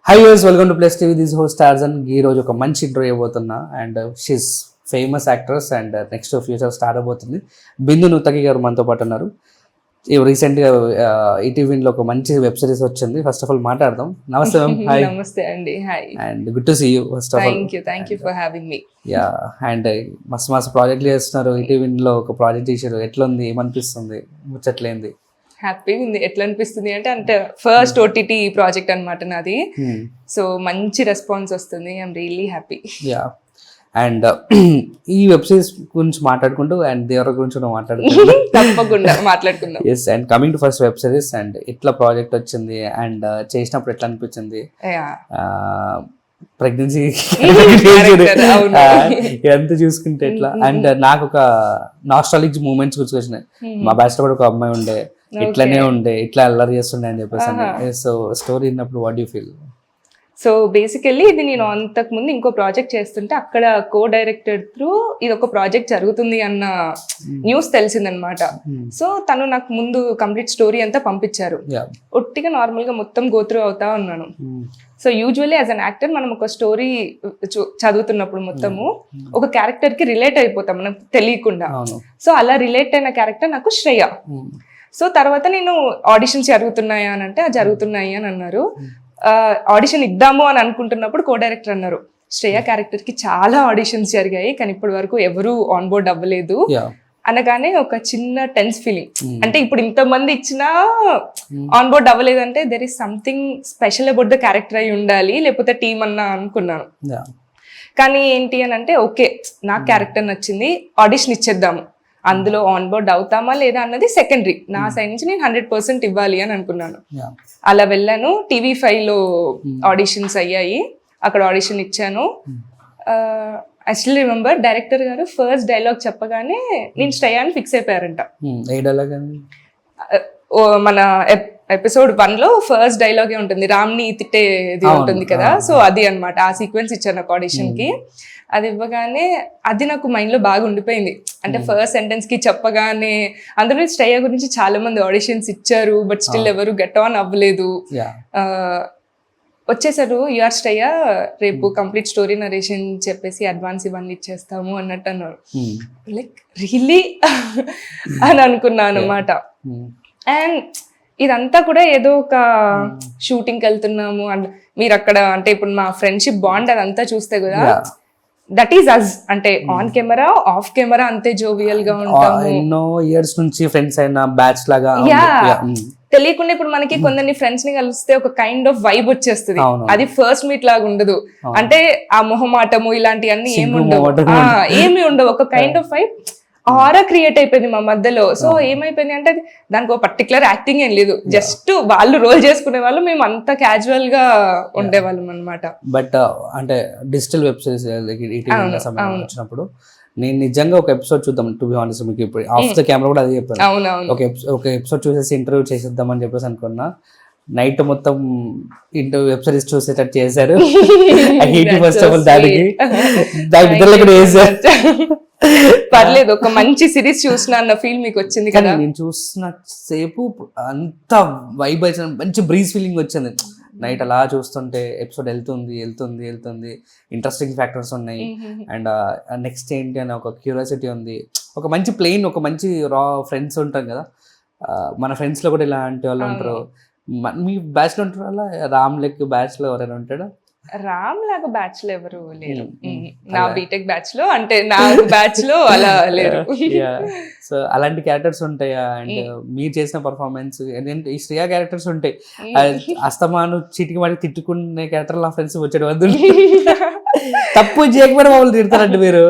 High యూస్ welcome to plus TV this host Tarzan. ఈ రోజు ఒక మంచి ఇంటర్వ్యూ ఇవ్వబోతున్నా and she's famous actress and next future star అవబోతుంది. బిందు నుత్తగి గారు మనతో పాటు ఉన్నారు. రీసెంట్గా ఈటీవీలో ఒక మంచి వెబ్ సిరీస్ వచ్చింది. ఫస్ట్ ఆఫ్ ఆల్ మాట్లాడదాం. నమస్తే మ్యామ్. హాయ్. నమస్తే అండి. Hi and good to see you. First of all thank you for having me. Yeah and మస్తు ప్రాజెక్టులు చేస్తున్నారు. ఈటీవీలో ఒక ప్రాజెక్ట్ చేశారు. ఎట్లుంది, ఏమనిపిస్తుంది, ముచ్చట్లేంది? హ్యాపీగా ఉంది. ఎట్లా అనిపిస్తుంది అంటే ఫస్ట్ ఓటీటీ ప్రాజెక్ట్ అనమాట నాది. సో మంచి రెస్పాన్స్ వస్తుంది. I'm really happy. Yeah and ఈ వెబ్ సిరీస్ గురించి మాట్లాడుకుంటూ అండ్ దేవర గురించి మాట్లాడుకుంటూ తప్పకుండా మాట్లాడుకుందాం. Yes and coming to first web series and ఎట్లా ప్రాజెక్ట్ వచ్చింది అండ్ చేసినప్పుడు ఎట్లా అనిపించింది? ప్రెగ్నెన్సీ ఎంత చూసుకుంటే ఎట్లా అండ్ నాకు ఒక నాస్టాలజిక్ మూమెంట్స్ గుర్తుకొచ్చినాయి. మా బ్యాచ్ లో కూడా ఒక అమ్మాయి ఉండే, ఇట్లానే ఉండే, ఇట్లా అల్లరి చేస్తుండే అని చెప్పేసి. సో స్టోరీ విన్నప్పుడు what you feel? So basically ఇది నేను అంతకు ముందు ఇంకో ప్రాజెక్ట్ చేస్తుంటే అక్కడ కో డైరెక్టర్ త్రూ ఇది ఒక ప్రాజెక్ట్ జరుగుతుంది అన్న న్యూస్ తెలిసిందనమాట. సో తను నాకు ముందు కంప్లీట్ స్టోరీ అంతా పంపించారు. ఒట్టిగా నార్మల్ గా మొత్తం గోత్రూ అవుతా ఉన్నాను. So usually as an actor మనం ఒక స్టోరీ చదువుతున్నప్పుడు మొత్తము ఒక క్యారెక్టర్ కి రిలేట్ అయిపోతాం మనకు తెలియకుండా. సో అలా రిలేట్ అయిన క్యారెక్టర్ నాకు శ్రేయ. సో తర్వాత నేను ఆడిషన్స్ జరుగుతున్నాయా అని అంటే జరుగుతున్నాయి అని అన్నారు. ఆడిషన్ ఇద్దాము అని అనుకుంటున్నప్పుడు కో డైరెక్టర్ అన్నారు, శ్రేయ క్యారెక్టర్ కి చాలా ఆడిషన్స్ జరిగాయి కానీ ఇప్పటి వరకు ఎవరు ఆన్ బోర్డ్ అవ్వలేదు అనగానే ఒక చిన్న టెన్స్ ఫీలింగ్. అంటే ఇప్పుడు ఇంతమంది ఇచ్చినా ఆన్ బోర్డ్ అవ్వలేదు అంటే there is something special about the character అయి ఉండాలి, లేకపోతే టీమ్ అన్నా అనుకున్నాను. కానీ ఏంటి అని అంటే ఓకే నాకు క్యారెక్టర్ నచ్చింది, ఆడిషన్ ఇచ్చేద్దాము, అందులో ఆన్ బోర్డ్ అవుతామా లేదా అన్నది సెకండరీ. నా సైడ్ నుంచి నేను 100% ఇవ్వాలి అని అనుకున్నాను. అలా వెళ్ళాను. TV5 లో ఆడిషన్స్ అయ్యాయి. అక్కడ ఆడిషన్ ఇచ్చాను. ఐ స్టిల్ రిమెంబర్ డైరెక్టర్ గారు ఫస్ట్ డైలాగ్ చెప్పగానే నేను శ్రేయ అని ఫిక్స్ అయిపోయారంట. మన ఎపిసోడ్ 1 లో ఫస్ట్ డైలాగే ఉంటుంది, రామ్ని తిట్టేది ఉంటుంది కదా. సో అది అన్నమాట, ఆ సీక్వెన్స్ ఇచ్చాను నాకు ఆడిషన్ కి. అది ఇవ్వగానే అది నాకు మైండ్ లో బాగా ఉండిపోయింది. అంటే ఫస్ట్ సెంటెన్స్ కి చెప్పగానే అందులో శ్రేయ గురించి చాలా మంది ఆడిషన్స్ ఇచ్చారు బట్ స్టిల్ ఎవరు గెట్ ఆన్ అవ్వలేదు. వచ్చేసారు యూఆర్ శ్రేయ, రేపు కంప్లీట్ స్టోరీ నరేషన్ చెప్పేసి అడ్వాన్స్ ఇవన్నీ ఇచ్చేస్తాము అన్నట్టు అన్నారు. లైక్ రియల్లీ అని అనుకున్నాను అనమాట. అండ్ ఇదంతా కూడా ఏదో ఒక షూటింగ్కి వెళ్తున్నాము అండ్ మీరు అక్కడ అంటే ఇప్పుడు మా ఫ్రెండ్షిప్ బాండ్ అదంతా చూస్తే కూడా దట్ ఈస్ అస్. అంటే ఆన్ కెమెరా ఆఫ్ కెమెరా అంతే జోవియల్ గా ఉంటాము. ఎన్నో ఇయర్స్ నుంచి ఫ్రెండ్స్ అయిన బ్యాచ్ లాగా తెలియకుండా ఇప్పుడు మనకి కొందరిని ఫ్రెండ్స్ ని కలిస్తే ఒక కైండ్ ఆఫ్ వైబ్ వచ్చేస్తుంది. అది ఫస్ట్ మీట్ లాగా ఉండదు. అంటే ఆ మొహమాటము ఇలాంటివన్నీ ఏమి ఉండవు. ఒక kind of vibe aura create అయిపోయింది మా మధ్యలో. సో ఏమైపోయింది అంటే దానికి ఒక పర్టికులర్ యాక్టింగ్ ఏం లేదు, జస్ట్ వాళ్ళు రోల్ చేసుకునే వాళ్ళు, మేము అంత క్యాజువల్ గా ఉండేవాళ్ళం అనమాట. బట్ అంటే డిజిటల్ వెబ్ సిరీస్ వచ్చినప్పుడు నేను నిజంగా ఒక ఎపిసోడ్ చూద్దాం, టు బి హానెస్ట్ మీకు ఇప్పుడు ఆఫ్ ద కెమెరా కూడా అదే చెప్పాను. ఒక ఎపిసోడ్ చూసేసి ఇంటర్వ్యూ చేసేద్దాం అని చెప్పేసి అనుకున్నా. నైట్ మొత్తం వెబ్ సిరీస్ చూసేటట్టు చేశారు. ఫస్ట్ ఆఫ్ ఆల్ దానికి కూడా వేసారు. పర్లేదు, ఒక మంచి సిరీస్ చూసిన అన్న ఫీల్ మీకు వచ్చింది కదా. నేను చూసిన సేపు అంత వైబ్ వచ్చిన మంచి బ్రీజ్ ఫీలింగ్ వచ్చింది. నైట్ అలా చూస్తుంటే ఎపిసోడ్ వెళ్తుంది, ఇంట్రెస్టింగ్ ఫ్యాక్టర్స్ ఉన్నాయి అండ్ నెక్స్ట్ ఏంటి అని ఒక క్యూరియాసిటీ ఉంది. ఒక మంచి ప్లెయిన్, ఒక మంచి రా ఫ్రెండ్స్ ఉంటాం కదా, మన ఫ్రెండ్స్ లో కూడా ఇలాంటి వాళ్ళు ఉంటారు. మీ బ్యాచ్ లో ఉంటారు అలా? రామ్ లెక్ బ్యాచ్ లో ఎవరైనా ఉంటాడా? రామ్ లాగా బ్యాచ్ లో ఎవరు లేరు. నా బీటెక్ బ్యాచ్ లో, అంటే నా బ్యాచ్ లో అలా లేరు. సో అలాంటి క్యారెక్టర్స్ ఉంటాయా? అండ్ మీరు చేసిన పర్ఫార్మెన్స్ ఏంటంటే ఈ శ్రేయ క్యారెక్టర్స్ ఉంటాయి, అస్తమాను చీటికి వాడికి తిట్టుకునే క్యారెక్టర్ నా ఫ్రెండ్స్ వచ్చాడు వద్దు తప్పు చేయకపోయినా మమ్మల్ని తిడతారంట మీరు.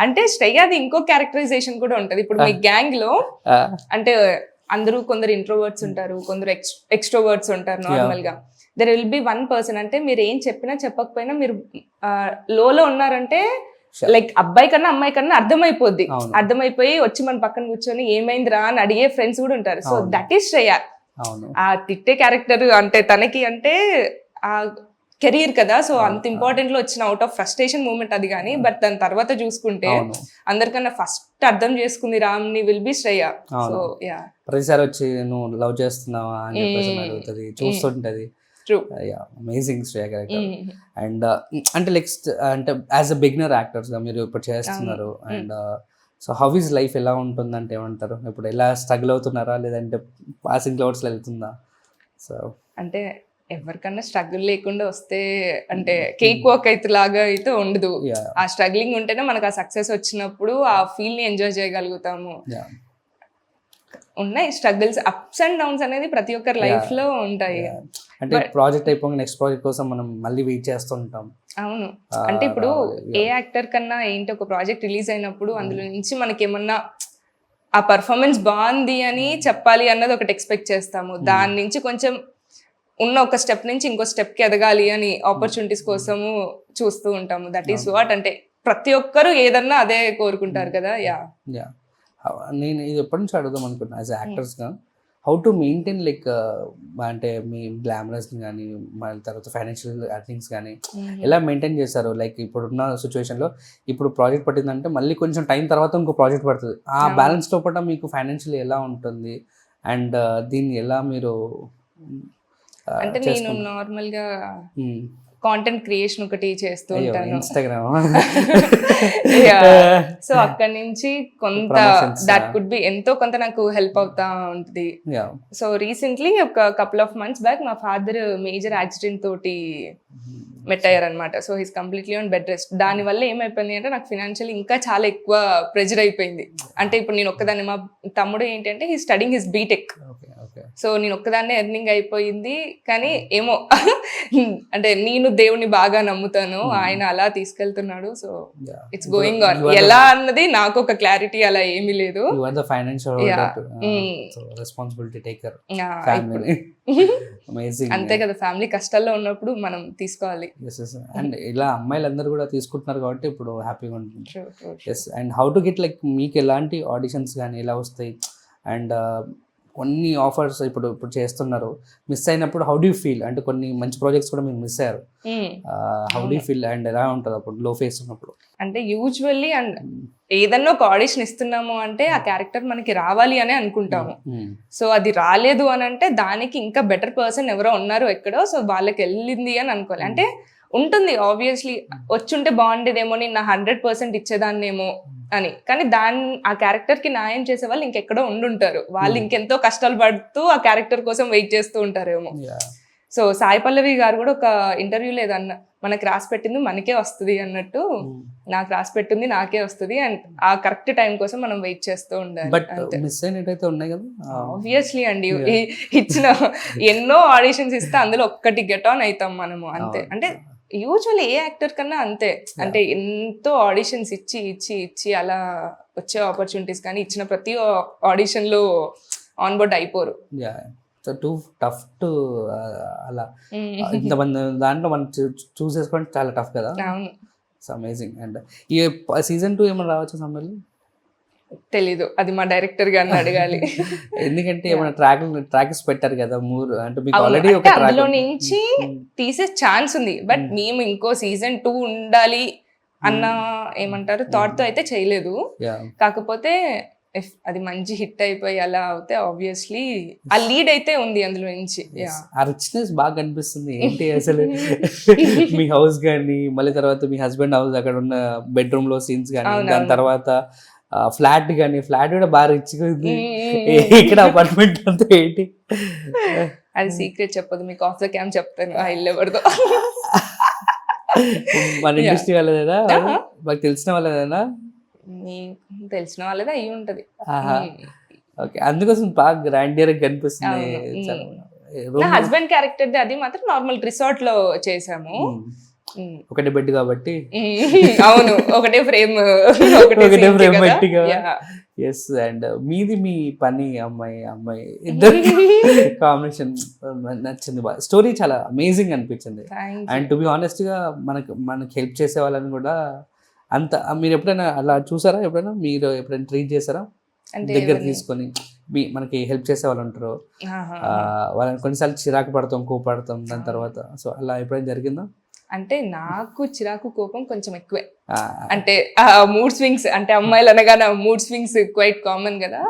అంటే శ్రేయది ఇంకో క్యారెక్టరైజేషన్ కూడా ఉంటది. ఇప్పుడు మీ గ్యాంగ్ లో అంటే అందరూ కొందరు ఇంట్రోవర్ట్స్ ఉంటారు, కొందరు ఎక్స్ట్రోవర్ట్స్ ఉంటారు. నార్మల్ గా there will be one person, అంటే మీరు ఏం చెప్పినా చెప్పకపోయినా మీరు లోలో ఉన్నారంటే లైక్ అబ్బాయి కన్నా అమ్మాయి కన్నా అర్థమైపోద్ది. అర్థమైపోయి వచ్చి మన పక్కన కూర్చొని ఏమైందిరా అని అడిగే ఫ్రెండ్స్ కూడా ఉంటారు. So that is Shreya. ఆ తిట్టే క్యారెక్టర్ అంటే తనకి అంటే ఆ కెరీర్ కదా, సో అంత ఇంపార్టెంట్ లో వచ్చిన అవుట్ ఆఫ్ ఫ్రస్ట్రేషన్ మూమెంట్ అది కానీ. బట్ దాని తర్వాత చూసుకుంటే అందరికన్నా ఫస్ట్ అర్థం చేసుకుంది రామ్ని will be Shreya. So yeah, ప్రతిసారి వచ్చి నువ్వు లవ్ చేస్తున్నావా అని చెప్పేసి అడుగుతుంది, చూస్తుంటది. True. Amazing Shreya character. And అంటే నెక్స్ట్ అంటే యాజ్ అ బిగినర్ యాక్టర్స్గా మీరు ఇప్పుడు చేస్తున్నారు. And so how is life ఎలా ఉంటుందంటే ఏమంటారు? ఇప్పుడు ఎలా స్ట్రగుల్ అవుతున్నారా లేదంటే పాసింగ్ క్లౌడ్స్లో వెళ్తుందా? సో అంటే ఎవరికన్నా స్ట్రగుల్ లేకుండా వస్తే అంటే కేక్ వాక్ అయితే లాగా అయితే ఉండదు. ఆ స్ట్రగ్లింగ్ ఉంటేనే మనకు ఆ సక్సెస్ వచ్చినప్పుడు ఆ ఫీల్ ని ఎంజాయ్ చేయగలుగుతాము. ఉన్నాయి స్ట్రగుల్స్, అప్స్ అండ్ డౌన్స్ అనేది ప్రతి ఒక్కరి లైఫ్ లో ఉంటాయి. అంటే ప్రాజెక్ట్ అయిపోయి నెక్స్ట్ ప్రాజెక్ట్ కోసం మనం మళ్ళీ వెయిట్ చేస్తుంటాం. అవును, అంటే ఇప్పుడు ఏ యాక్టర్ కన్నా ఏంటి ఒక ప్రాజెక్ట్ రిలీజ్ అయినప్పుడు అందులో నుంచి మనకి ఏమన్నా ఆ పర్ఫార్మెన్స్ బాగుంది అని చెప్పాలి అన్నది ఒకటి ఎక్స్పెక్ట్ చేస్తాము. దాని నుంచి కొంచెం ఉన్న ఒక స్టెప్ నుంచి ఇంకో స్టెప్ కి ఎదగాలి అని ఆపర్చునిటీస్ కోసము చూస్తూ ఉంటాము. దట్ ఈస్ వాట్, అంటే ప్రతి ఒక్కరు ఏదన్నా అదే కోరుకుంటారు కదా. నేను ఇది ఎప్పటి నుంచి అడుగుదాం అనుకుంటున్నా యాజ్ యాక్టర్స్గా, హౌ టు మెయింటైన్ లైక్ అంటే మీ గ్లామరస్ని కానీ మళ్ళీ తర్వాత ఫైనాన్షియల్ అర్నింగ్స్ కానీ ఎలా మెయింటైన్ చేస్తారు? లైక్ ఇప్పుడున్న సిచ్యువేషన్లో ఇప్పుడు ప్రాజెక్ట్ పట్టిందంటే మళ్ళీ కొంచెం టైం తర్వాత ఇంకో ప్రాజెక్ట్ పడుతుంది. ఆ బ్యాలెన్స్తో పాటు మీకు ఫైనాన్షియల్ ఎలా ఉంటుంది అండ్ దీన్ని ఎలా మీరు అంటే నేను నార్మల్ గా కాంటెంట్ క్రియేషన్ ఒకటి చేస్తూ ఉంటాను ఇన్స్టాగ్రామ్. సో అక్కడ నుంచి కొంత దట్ కుడ్ బి ఎంతో కొంత నాకు హెల్ప్ అవుతా ఉంటుంది. సో రీసెంట్లీ ఒక కపుల్ ఆఫ్ మంత్స్ బ్యాక్ మా ఫాదర్ మేజర్ యాక్సిడెంట్ తోటి మెట్ అయ్యారనమాట. So he's completely on bed rest. దానివల్ల ఏమైపోయింది అంటే నాకు ఫినాన్షియల్ ఇంకా చాలా ఎక్కువ ప్రెజర్ అయిపోయింది. అంటే ఇప్పుడు నేను ఒక్కదాన్ని, మా తమ్ముడు ఏంటంటే he studying his BTech. So నేను ఒక్కదాన్నే ఎర్నింగ్ అయిపోయింది. కానీ ఏమో అంటే నేను దేవుని బాగా నమ్ముతాను, ఆయన అలా తీసుకెళ్తున్నాడు. So it's going on. ఎలా అన్నది నాకు ఒక క్లారిటీ అలా ఏమీ లేదు. అంతే కదా, ఫ్యామిలీ కష్టాల్లో ఉన్నప్పుడు మనం తీసుకోవాలి. అండ్ ఇలా అమ్మాయిలందరూ కూడా తీసుకుంటున్నారు కాబట్టి ఇప్పుడు హ్యాపీగా ఉంటుంది. And how to get like మీకు ఎలాంటి ఆడిషన్స్ కానీ ఎలా వస్తాయి అండ్ కొన్ని ఆఫర్స్ ఇప్పుడు చేస్తున్నారు, మిస్ అయినప్పుడు హౌ డూ ఫీల్? అంటే కొన్ని మంచి ప్రాజెక్ట్స్ కూడా మీరు మిస్ అయ్యారు, హౌ డూ ఫీల్ అండ్ ఎలా ఉంటుంది అప్పుడు లో ఫేస్ ఉన్నప్పుడు? అంటే యూజువల్లీ అండ్ ఏదన్నా ఒక ఆడిషన్ ఇస్తున్నాము అంటే ఆ క్యారెక్టర్ మనకి రావాలి అని అనుకుంటాము. సో అది రాలేదు అని అంటే దానికి ఇంకా బెటర్ పర్సన్ ఎవరో ఉన్నారు ఎక్కడో, సో వాళ్ళకి వెళ్ళింది అని అనుకోవాలి. అంటే ఉంటుంది ఆబ్వియస్లీ వచ్చుంటే బాగుండేదేమో, నేను నా 100% ఇచ్చేదాన్నేమో అని. కానీ ఆ క్యారెక్టర్ కి న్యాయం చేసే వాళ్ళు ఇంకెక్కడో ఉండుంటారు, వాళ్ళు ఇంకెంతో కష్టాలు పడుతూ ఆ క్యారెక్టర్ కోసం వెయిట్ చేస్తూ ఉంటారేమో. సో సాయి పల్లవి గారు కూడా ఒక ఇంటర్వ్యూలో ఏదన్నా మనకి రాసి పెట్టింది మనకే వస్తుంది అన్నట్టు, నాకు రాసి పెట్టింది నాకే వస్తుంది అండ్ ఆ కరెక్ట్ టైం కోసం మనం వెయిట్ చేస్తూ ఉండాలి. ఆబ్వియస్లీ అండి, ఇచ్చిన ఎన్నో ఆడిషన్స్ ఇస్తే అందులో ఒక్కటి గెట్ ఆన్ అవుతాం మనము అంతే. అంటే యూజువల్లీ ఏ యాక్టర్ కన్నా అంతే, అంటే ఎంతో ఆడిషన్స్ ఇచ్చి అలా వచ్చే ఆపర్చునిటీస్ కానీ ఇచ్చిన ప్రతి ఆడిషన్ లో ఆన్ బోర్డ్ అయిపోరు. టూ టఫ్ టు అలా ఇంతమంది దాంట్లో మనం చూసేసుకోవడం చాలా టఫ్ కదా. It's amazing. అండ్ ఈ సీజన్ 2 ఏమైనా రావచ్చు సమ్మర్లో? తెలీదు, అది మా డైరెక్టర్ గారిని అడగాలి. ఎందుకంటే ఏమైనా ట్రాక్స్ పెట్టారు కదా మూడు, అంటే మీకు ఆల్రెడీ ఒక అందులో నుంచి తీసే ఛాన్స్ ఉంది. బట్ మేము ఇంకో సీజన్ 2 ఉండాలి అన్న ఏమంటారు థాట్ తో అయితే చేయలేదు. కాకపోతే అది మంచి హిట్ అయిపోయి అలా అవుతే ఆబ్వియస్లీ ఆ లీడ్ అయితే ఉంది అందులో నుంచి. ఆ రిచ్నెస్ బాగా కనిపిస్తుంది. ఏంటి అసలు మీ హౌస్ కానీ మళ్ళీ తర్వాత మీ హస్బెండ్ హౌస్ అక్కడ ఉన్న బెడ్రూమ్ లో సీన్స్ కానీ, దాని తర్వాత ఫ్లాట్ కానీ, ఫ్లాట్ కూడా బాగా రిచ్గా ఉంది. ఇక్కడ అపార్ట్మెంట్ అంతా ఏంటి? అది సీక్రెట్ చెప్పదు, మీకు ఆఫ్ ద క్యామ్ చెప్తాను ఆ ఇల్లు ఎవరిదో. మన ఇండస్ట్రీ వాళ్ళదేనా, మాకు తెలిసిన వాళ్ళదేనా? మీకు తెలిసిన వాళ్ళదే అయ్యి ఉంటది. ఓకే, అందుకోసం బాగా గ్రాండియర్ కనిపిస్తుంది. నా హస్బెండ్ క్యారెక్టర్ అది మాత్రం నార్మల్ రిసార్ట్ లో చేసాము. ఒకటే బెడ్ కాబట్టి. అవును, ఒకటే ఫ్రేమ్ బట్టిగా. ఎస్. అండ్ మీది మీ పని అమ్మాయి ఇద్దరు కాంబినేషన్ నచ్చింది బాగా. స్టోరీ చాలా అమేజింగ్ అనిపించింది. అండ్ టు బి ఆనెస్ట్ గా మనకి హెల్ప్ చేసే వాళ్ళని కూడా అంత మీరు ఎప్పుడైనా అలా చూసారా? మీరు ఎప్పుడైనా ట్రీట్ చేశారా దగ్గర తీసుకొని? మనకి హెల్ప్ చేసే వాళ్ళు ఉంటారు, వాళ్ళని కొన్నిసార్లు చిరాకు పడతాం, కోపడతాం దాని తర్వాత. సో అలా ఎప్పుడైనా జరిగిందా? అంటే నాకు చిరాకు కోపం కొంచెం ఎక్కువే. అంటే మూడ్ స్వింగ్స్, అంటే అమ్మాయిలు అనగానే మూడ్ స్వింగ్స్ క్వైట్ కామన్ కదా.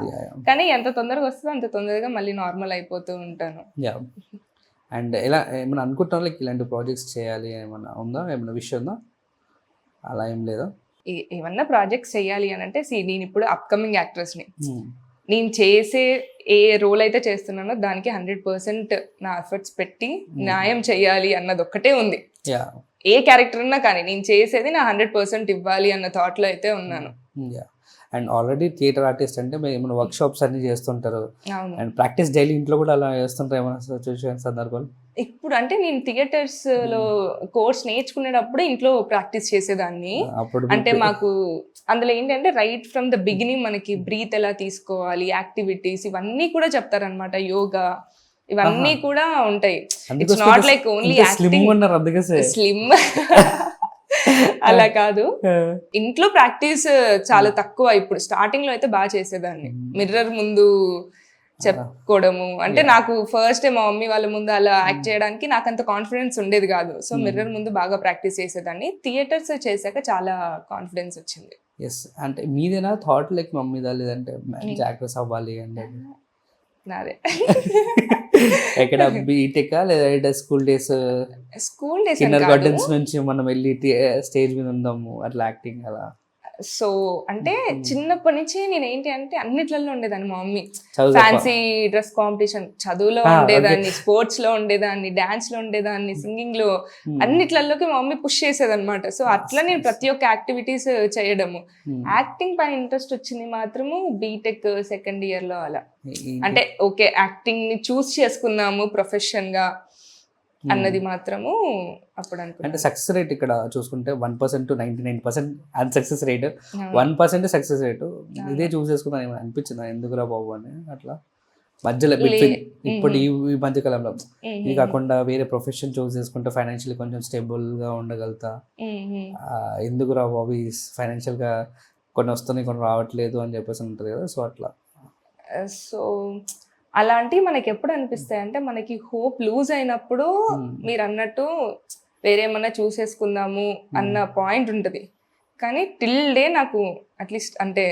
కానీ ఎంత తొందరగా వస్తుందో అంత తొందరగా మళ్ళీ నార్మల్ అయిపోతూ ఉంటాను. అండ్ ఎలా ఏమైనా అనుకుంటున్నా లైక్ ఇలాంటి ప్రాజెక్ట్స్ చేయాలి ఏమన్నా ఉందా, ఏమైనా విషయం ఉందా? అలా ఏం లేదా? ఏమన్నా ప్రాజెక్ట్స్ చేయాలి అని అంటే నేను ఇప్పుడు అప్కమింగ్ యాక్ట్రెస్ని. నేను చేసే ఏ రోల్ అయితే చేస్తున్నానో దానికి 100% నా ఎఫర్ట్స్ పెట్టి న్యాయం చేయాలి అన్నది ఒక్కటే ఉంది. యా ఏ క్యారెక్టర్ ఉన్నా కానీ నేను చేసేది నా 100% ఇవ్వాలి అన్న థాట్లో అయితే ఉన్నాను. Yeah and already theatre artist అంటే మీరు ఏమైనా వర్క్ షాప్స్ అన్ని చేస్తుంటారు అవును. అండ్ ప్రాక్టీస్ డైలీ ఇంట్లో కూడా అలా చేస్తుంటారు ఏమైనా సిచ్యువేషన్ సందర్భాలు? ఇప్పుడు అంటే నేను థియేటర్స్ లో కోర్స్ నేర్చుకునేటప్పుడు ఇంట్లో ప్రాక్టీస్ చేసేదాన్ని. అప్పుడు అంటే మాకు అందులో ఏంటంటే రైట్ ఫ్రమ్ ద బిగినింగ్ మనకి బ్రీత్ ఎలా తీసుకోవాలి, యాక్టివిటీస్ ఇవన్నీ కూడా చెప్తారనమాట. యోగా ఇవన్నీ కూడా ఉంటాయి. It's not like only acting slim అలా కాదు. ఇంట్లో ప్రాక్టీస్ చాలా తక్కువ. ఇప్పుడు స్టార్టింగ్ లో అయితే బాగా చేసేదాన్ని, మిర్రర్ ముందు చెప్పుకోవడము. అంటే నాకు ఫస్ట్ మా మమ్మీ వాళ్ళ ముందు అలా యాక్ట్ చేయడానికి నాకు అంత కాన్ఫిడెన్స్ ఉండేది కాదు. సో మిర్రర్ ముందు బాగా ప్రాక్టీస్ చేసేదాన్ని. థియేటర్స్ చేశాక చాలా కాన్ఫిడెన్స్ వచ్చింది. ఎస్ అంటే మీదేనా థాట్ లైక్ మమ్మీదా లేదంటే మంచి యాక్ట్రెస్ అవ్వాలి అంటే? నాదే. ఎక్కడ బీటెక్ లేదా స్కూల్ డేస్ కిండర్ గార్డెన్స్ నుంచి మనం వెళ్ళి స్టేజ్ మీద ఉందాము అట్లా యాక్టింగ్ అలా? సో అంటే చిన్నప్పటి నుంచి నేను ఏంటి అంటే అన్నిట్లలో ఉండేదాన్ని. మా మమ్మీ ఫ్యాన్సీ డ్రెస్ కాంపిటీషన్, చదువులో ఉండేదాన్ని, స్పోర్ట్స్ లో ఉండేదాన్ని, డాన్స్ లో ఉండేదాన్ని, సింగింగ్ లో, అన్నిట్లలోకి మా మమ్మీ పుష్ చేసేదన్నమాట. సో అట్లా నేను ప్రతి ఒక్క యాక్టివిటీస్ చేయడము. యాక్టింగ్ పైన ఇంట్రెస్ట్ వచ్చింది మాత్రము బీటెక్ సెకండ్ ఇయర్ లో అలా. అంటే ఓకే యాక్టింగ్ ని చూస్ చేసుకున్నాము ప్రొఫెషన్ గా అన్నది మాత్రము అప్పుడు అనుకున్నాను. అంటే సక్సెస్ రేట్ ఇక్కడ చూసుకుంటే 1% to 99% unsuccess rate, 1% success rate. ఇదే చూస్ చేసుకుందాం ఏమైనా అనిపించిందా ఎందుకురా బాబు అని అట్లా మధ్యలో ఇప్పుడు ఈ మధ్య కాలంలో? ఇది కాకుండా వేరే ప్రొఫెషన్ చూస్ చేసుకుంటే ఫైనాన్షియల్లీ కొంచెం స్టేబుల్గా ఉండగలుగుతా, ఎందుకురా బాబు ఈ ఫైనాన్షియల్గా కొన్ని వస్తున్నాయి కొన్ని రావట్లేదు అని చెప్పేసి ఉంటుంది కదా. సో అట్లా సో అలాంటివి మనకి ఎప్పుడు అనిపిస్తాయి అంటే మనకి హోప్ లూజ్ అయినప్పుడు మీరు అన్నట్టు వేరేమన్నా చూసేసుకుందాము అన్న పాయింట్ ఉంటుంది. కానీ టిల్ డే నాకు అట్లీస్ట్ అంటే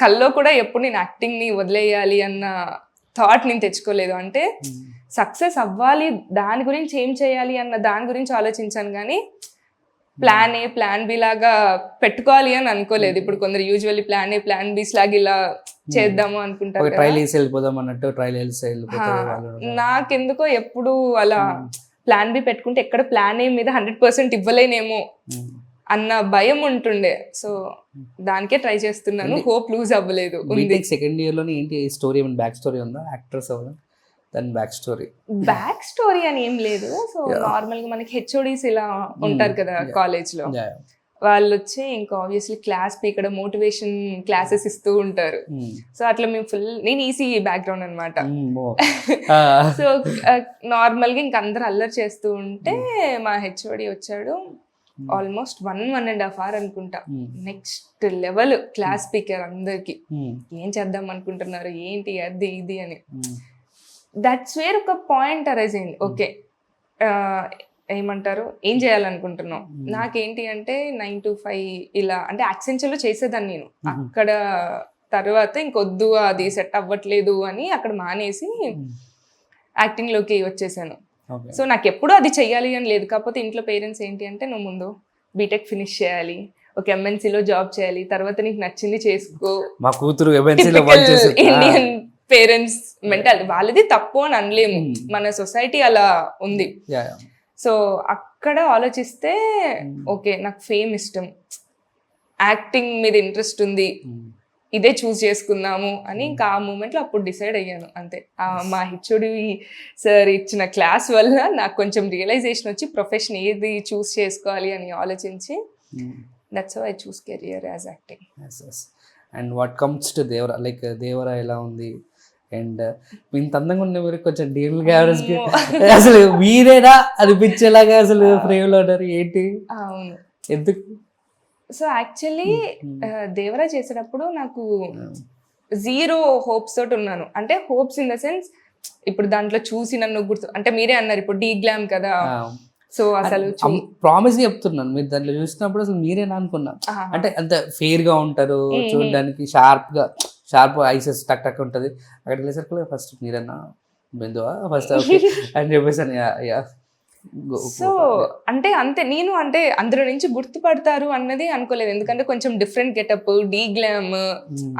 కల్లో కూడా ఎప్పుడు నేను యాక్టింగ్ని వదిలేయాలి అన్న థాట్ నేను తెచ్చుకోలేదు. అంటే సక్సెస్ అవ్వాలి, దాని గురించి ఏం చేయాలి అన్న దాని గురించి ఆలోచించాను. కానీ ప్లాన్ ఏ ప్లాన్ బి లాగా పెట్టుకోవాలి అని అనుకోలేదు. ఇప్పుడు కొందరు యూజువల్లీ ప్లాన్ ఏ ప్లాన్ బిస్ లాగా ఇలా చేద్దాము అనుకుంటారు. నాకెందుకో ఎప్పుడు అలా ప్లాన్ బి పెట్టుకుంటే ఎక్కడ ప్లాన్ ఏ మీద 100% ఇవ్వలేనేమో అన్న భయం ఉంటుండే. సో దానికే ట్రై చేస్తున్నాను. హోప్ లూజ్ అవ్వలేదు. సెకండ్ ఇయర్ లోనే ఏంటి స్టోరీ, బ్యాక్ స్టోరీ ఉందా యాక్టర్స్ అవ్వడం? దాని బ్యాక్ స్టోరీ అని ఏం లేదు. సో నార్మల్ గా మనకి హెచ్ఓడీస్ ఇలా ఉంటారు కదా కాలేజ్ లో, వాళ్ళు వచ్చి ఇంకా ఆబ్వియస్లీ క్లాస్ పీకడ మోటివేషన్ క్లాసెస్ ఇస్తూ ఉంటారు. సో అట్లా మేము నేను ఈసీ బ్యాక్గ్రౌండ్ అనమాట. సో నార్మల్ గా ఇంక అందరు అల్లరి చేస్తూ ఉంటే మా హెచ్ఓడి వచ్చాడు. ఆల్మోస్ట్ 1.5 hours అనుకుంటా. నెక్స్ట్ లెవెల్ క్లాస్ స్పీకర్ అందరికి. ఏం చేద్దాం అనుకుంటున్నారు ఏంటి అది ఇది అని. దట్స్ వేర్ ఒక పాయింట్ అరైజ్ అయింది. ఓకే ఏమంటారు ఏం చేయాలనుకుంటున్నాం. నాకేంటి అంటే 9 to 5 ఇలా అంటే యాక్సెంచర్లో చేసేదాన్ని నేను. అక్కడ తర్వాత ఇంకొద్దు అది సెట్ అవ్వట్లేదు అని అక్కడ మానేసి యాక్టింగ్లోకి వచ్చేసాను. సో నాకు ఎప్పుడూ అది చెయ్యాలి అని లేదు. కాకపోతే ఇంట్లో పేరెంట్స్ ఏంటి అంటే నువ్వు ముందు బీటెక్ ఫినిష్ చేయాలి, ఒక ఎంఎన్సీలో జాబ్ చేయాలి, తర్వాత నీకు నచ్చింది చేసుకో. మా కూతురు ఇండియన్ పేరెంట్స్ మెంటాలిటీ, వాళ్ళది తప్పు అని అనలేము, మన సొసైటీ అలా ఉంది. సో అక్కడ ఆలోచిస్తే ఓకే నాకు ఫేమ్ ఇష్టం, యాక్టింగ్ మీద ఇంట్రెస్ట్ ఉంది, ఇదే చూస్ చేసుకుందాము అని ఇంకా ఆ మూమెంట్లో అప్పుడు డిసైడ్ అయ్యాను అంతే. మా హెచ్ఓడి సార్ ఇచ్చిన క్లాస్ వల్ల నాకు కొంచెం రియలైజేషన్ వచ్చి ప్రొఫెషన్ ఏది చూస్ చేసుకోవాలి అని ఆలోచించి that's how I choose career as acting. And what comes to Devara, like Devara ఎలా ఉంది? అండ్ ఇంత అందంగా ఉన్న మీరు కొంచెం డీల్ యావరేజ్కి అసలు మీరేనా అనిపించేలాగా అసలు ఫ్రేమ్లో ఉన్నారు ఏంటి? అవును, ఎందుకు? సో యాక్చువల్లీ దేవరా చేసేటప్పుడు నాకు 0 hopes తోటి ఉన్నాను. అంటే హోప్స్ ఇన్ ద సెన్స్ ఇప్పుడు దాంట్లో చూసి నన్ను గుర్తు అంటే మీరే అన్నారు ఇప్పుడు డీ గ్లామ్ కదా. సో అసలు ప్రామిస్ చెప్తున్నాను, మీరు దాంట్లో చూసినప్పుడు అసలు మీరేనా అనుకున్నా. అంటే అంత ఫెయిర్ గా ఉంటారు చూడడానికి, షార్ప్ ఐసెస్ టక్ టక్ ఉంటుంది. అక్కడికి వెళ్ళేసరికి ఫస్ట్ మీరేనా బిందువా ఫస్ట్ అని చెప్పేసాను. సో అంటే అంతే, నేను అంటే అందులో నుంచి గుర్తుపడతారు అన్నది అనుకోలేదు, ఎందుకంటే కొంచెం డిఫరెంట్ గెటప్, డీ గ్లామ్,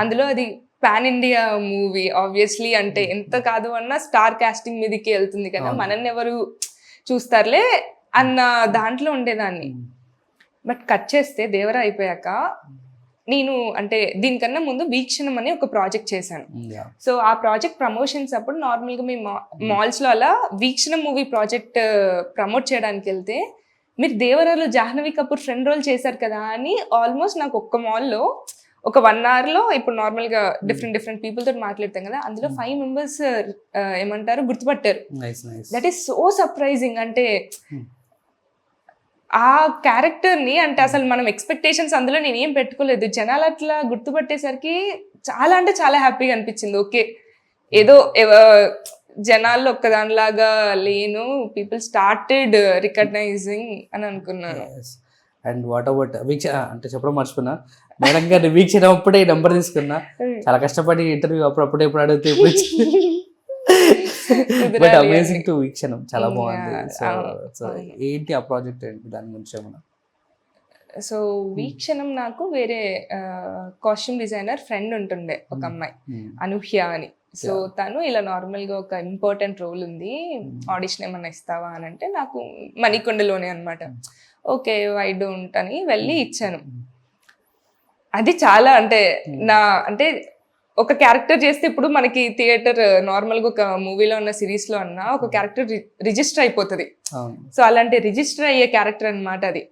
అందులో అది పాన్ ఇండియా మూవీ ఆబ్వియస్లీ, అంటే ఎంత కాదు అన్నా స్టార్ కాస్టింగ్ మీదకి వెళ్తుంది కదా, మనల్ని ఎవరు చూస్తారులే అన్న దాంట్లో ఉండేదాన్ని. బట్ కట్ చేస్తే దేవరా అయిపోయాక నేను అంటే దీనికన్నా ముందు వీక్షణం అని ఒక ప్రాజెక్ట్ చేశాను. సో ఆ ప్రాజెక్ట్ ప్రమోషన్స్ అప్పుడు నార్మల్గా మేము మాల్స్లో అలా వీక్షణం మూవీ ప్రాజెక్ట్ ప్రమోట్ చేయడానికి వెళ్తే, మీరు దేవరాలో జాహ్నవి కపూర్ ఫ్రెండ్ రోల్ చేశారు కదా అని ఆల్మోస్ట్ నాకు ఒక్క మాల్లో ఒక 1 hourలో, ఇప్పుడు నార్మల్గా డిఫరెంట్ పీపుల్ తోటి మాట్లాడతాం కదా, అందులో 5 members ఏమంటారు గుర్తుపట్టారు. That is so surprising. అంటే ఆ క్యారెక్టర్ని అంటే అసలు మనం ఎక్స్పెక్టేషన్స్ అందులో నేను ఏం పెట్టుకోలేదు, జనాలు అట్లా గుర్తుపట్టేసరికి చాలా అంటే చాలా హ్యాపీగా అనిపించింది. ఓకే, ఏదో జనాల్లో ఒక్కదానిలాగా లేను, పీపుల్ స్టార్టెడ్ రికగ్నైజింగ్ అని అనుకున్నాను. అండ్ వాట్ అబౌట్ వీక్షణ అంటే చెప్పడం మర్చిపోయినా, మేడం గారి వీక్షణ అప్పుడే నెంబర్ తీసుకున్నా, చాలా కష్టపడి ఇంటర్వ్యూ అప్పుడప్పుడే ఇప్పుడు అడిగితే బట్ అమేజింగ్ టు వీక్షణం చాలా బాగుంది. సో ఏంటి ఆ ప్రాజెక్ట్ ఏంటి, దాని గురించి ఏమన్నా? సో వీక్షణం నాకు వేరే కాస్ట్యూమ్ డిజైనర్ ఫ్రెండ్ ఉంటుండే, ఒక అమ్మాయి అనూహ్య అని. సో తను ఇలా నార్మల్గా ఒక ఇంపార్టెంట్ రోల్ ఉంది, ఆడిషన్ ఏమన్నా ఇస్తావా అని అంటే, నాకు మణికొండలోనే అనమాట. ఓకే వై డోంట్ అని వెళ్ళి ఇచ్చాను. అది చాలా అంటే అంటే ఒక క్యారెక్టర్ చేస్తే ఇప్పుడు మనకి థియేటర్ నార్మల్గా ఒక మూవీలో ఉన్న సిరీస్లో అన్న ఒక క్యారెక్టర్ రిజిస్టర్ అయిపోతుంది. సో అలాంటి రిజిస్టర్ అయ్యే క్యారెక్టర్ అనమాట అది.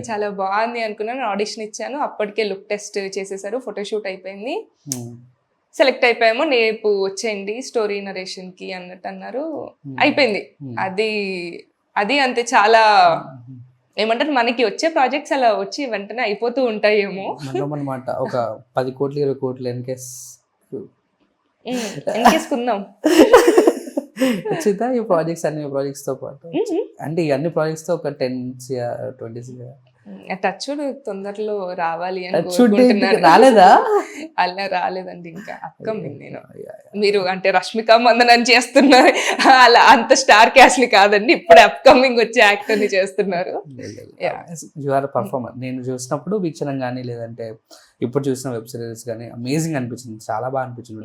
చాలా బాగుంది అనుకున్నాను, ఆడిషన్ ఇచ్చాను, అప్పటికే లుక్ టెస్ట్ చేసేసారు, ఫోటోషూట్ అయిపోయింది, సెలెక్ట్ అయిపోయాము, రేపు వచ్చేయండి స్టోరీ నరేషన్కి అన్నట్టు అన్నారు. అయిపోయింది. అది అంతే, చాలా ఏమంటారు, మనకి వచ్చే ప్రాజెక్ట్స్ అలా వచ్చి వెంటనే అయిపోతూ ఉంటాయేమో అనమాట. ఒక 10 కోట్లు 20 కోట్లు ఎన్కేసుకుందాం వచ్చిందా ఈ ప్రాజెక్ట్స్, అన్ని ప్రాజెక్ట్స్ తో పాటు? అంటే ఈ అన్ని ప్రాజెక్ట్స్ తో ఒక 10 CR 20 CR టచ్ తొందరలో రావాలి అని రాలేదా? అలా రాలేదండి, ఇంకా అప్కమింగ్. నేను మీరు అంటే రష్మిక మందన చేస్తున్నారు, అలా అంత స్టార్ క్యాస్ట్ ని కాదండి, ఇప్పుడు అప్కమింగ్ వచ్చే యాక్టర్ ని చేస్తున్నారు. You are performer. నేను చూసినప్పుడు వీక్షణం కానీ లేదంటే ఇప్పుడు చూసిన వెబ్ సిరీస్ కానీ అమేజింగ్ అనిపించింది, చాలా బాగా అనిపించింది.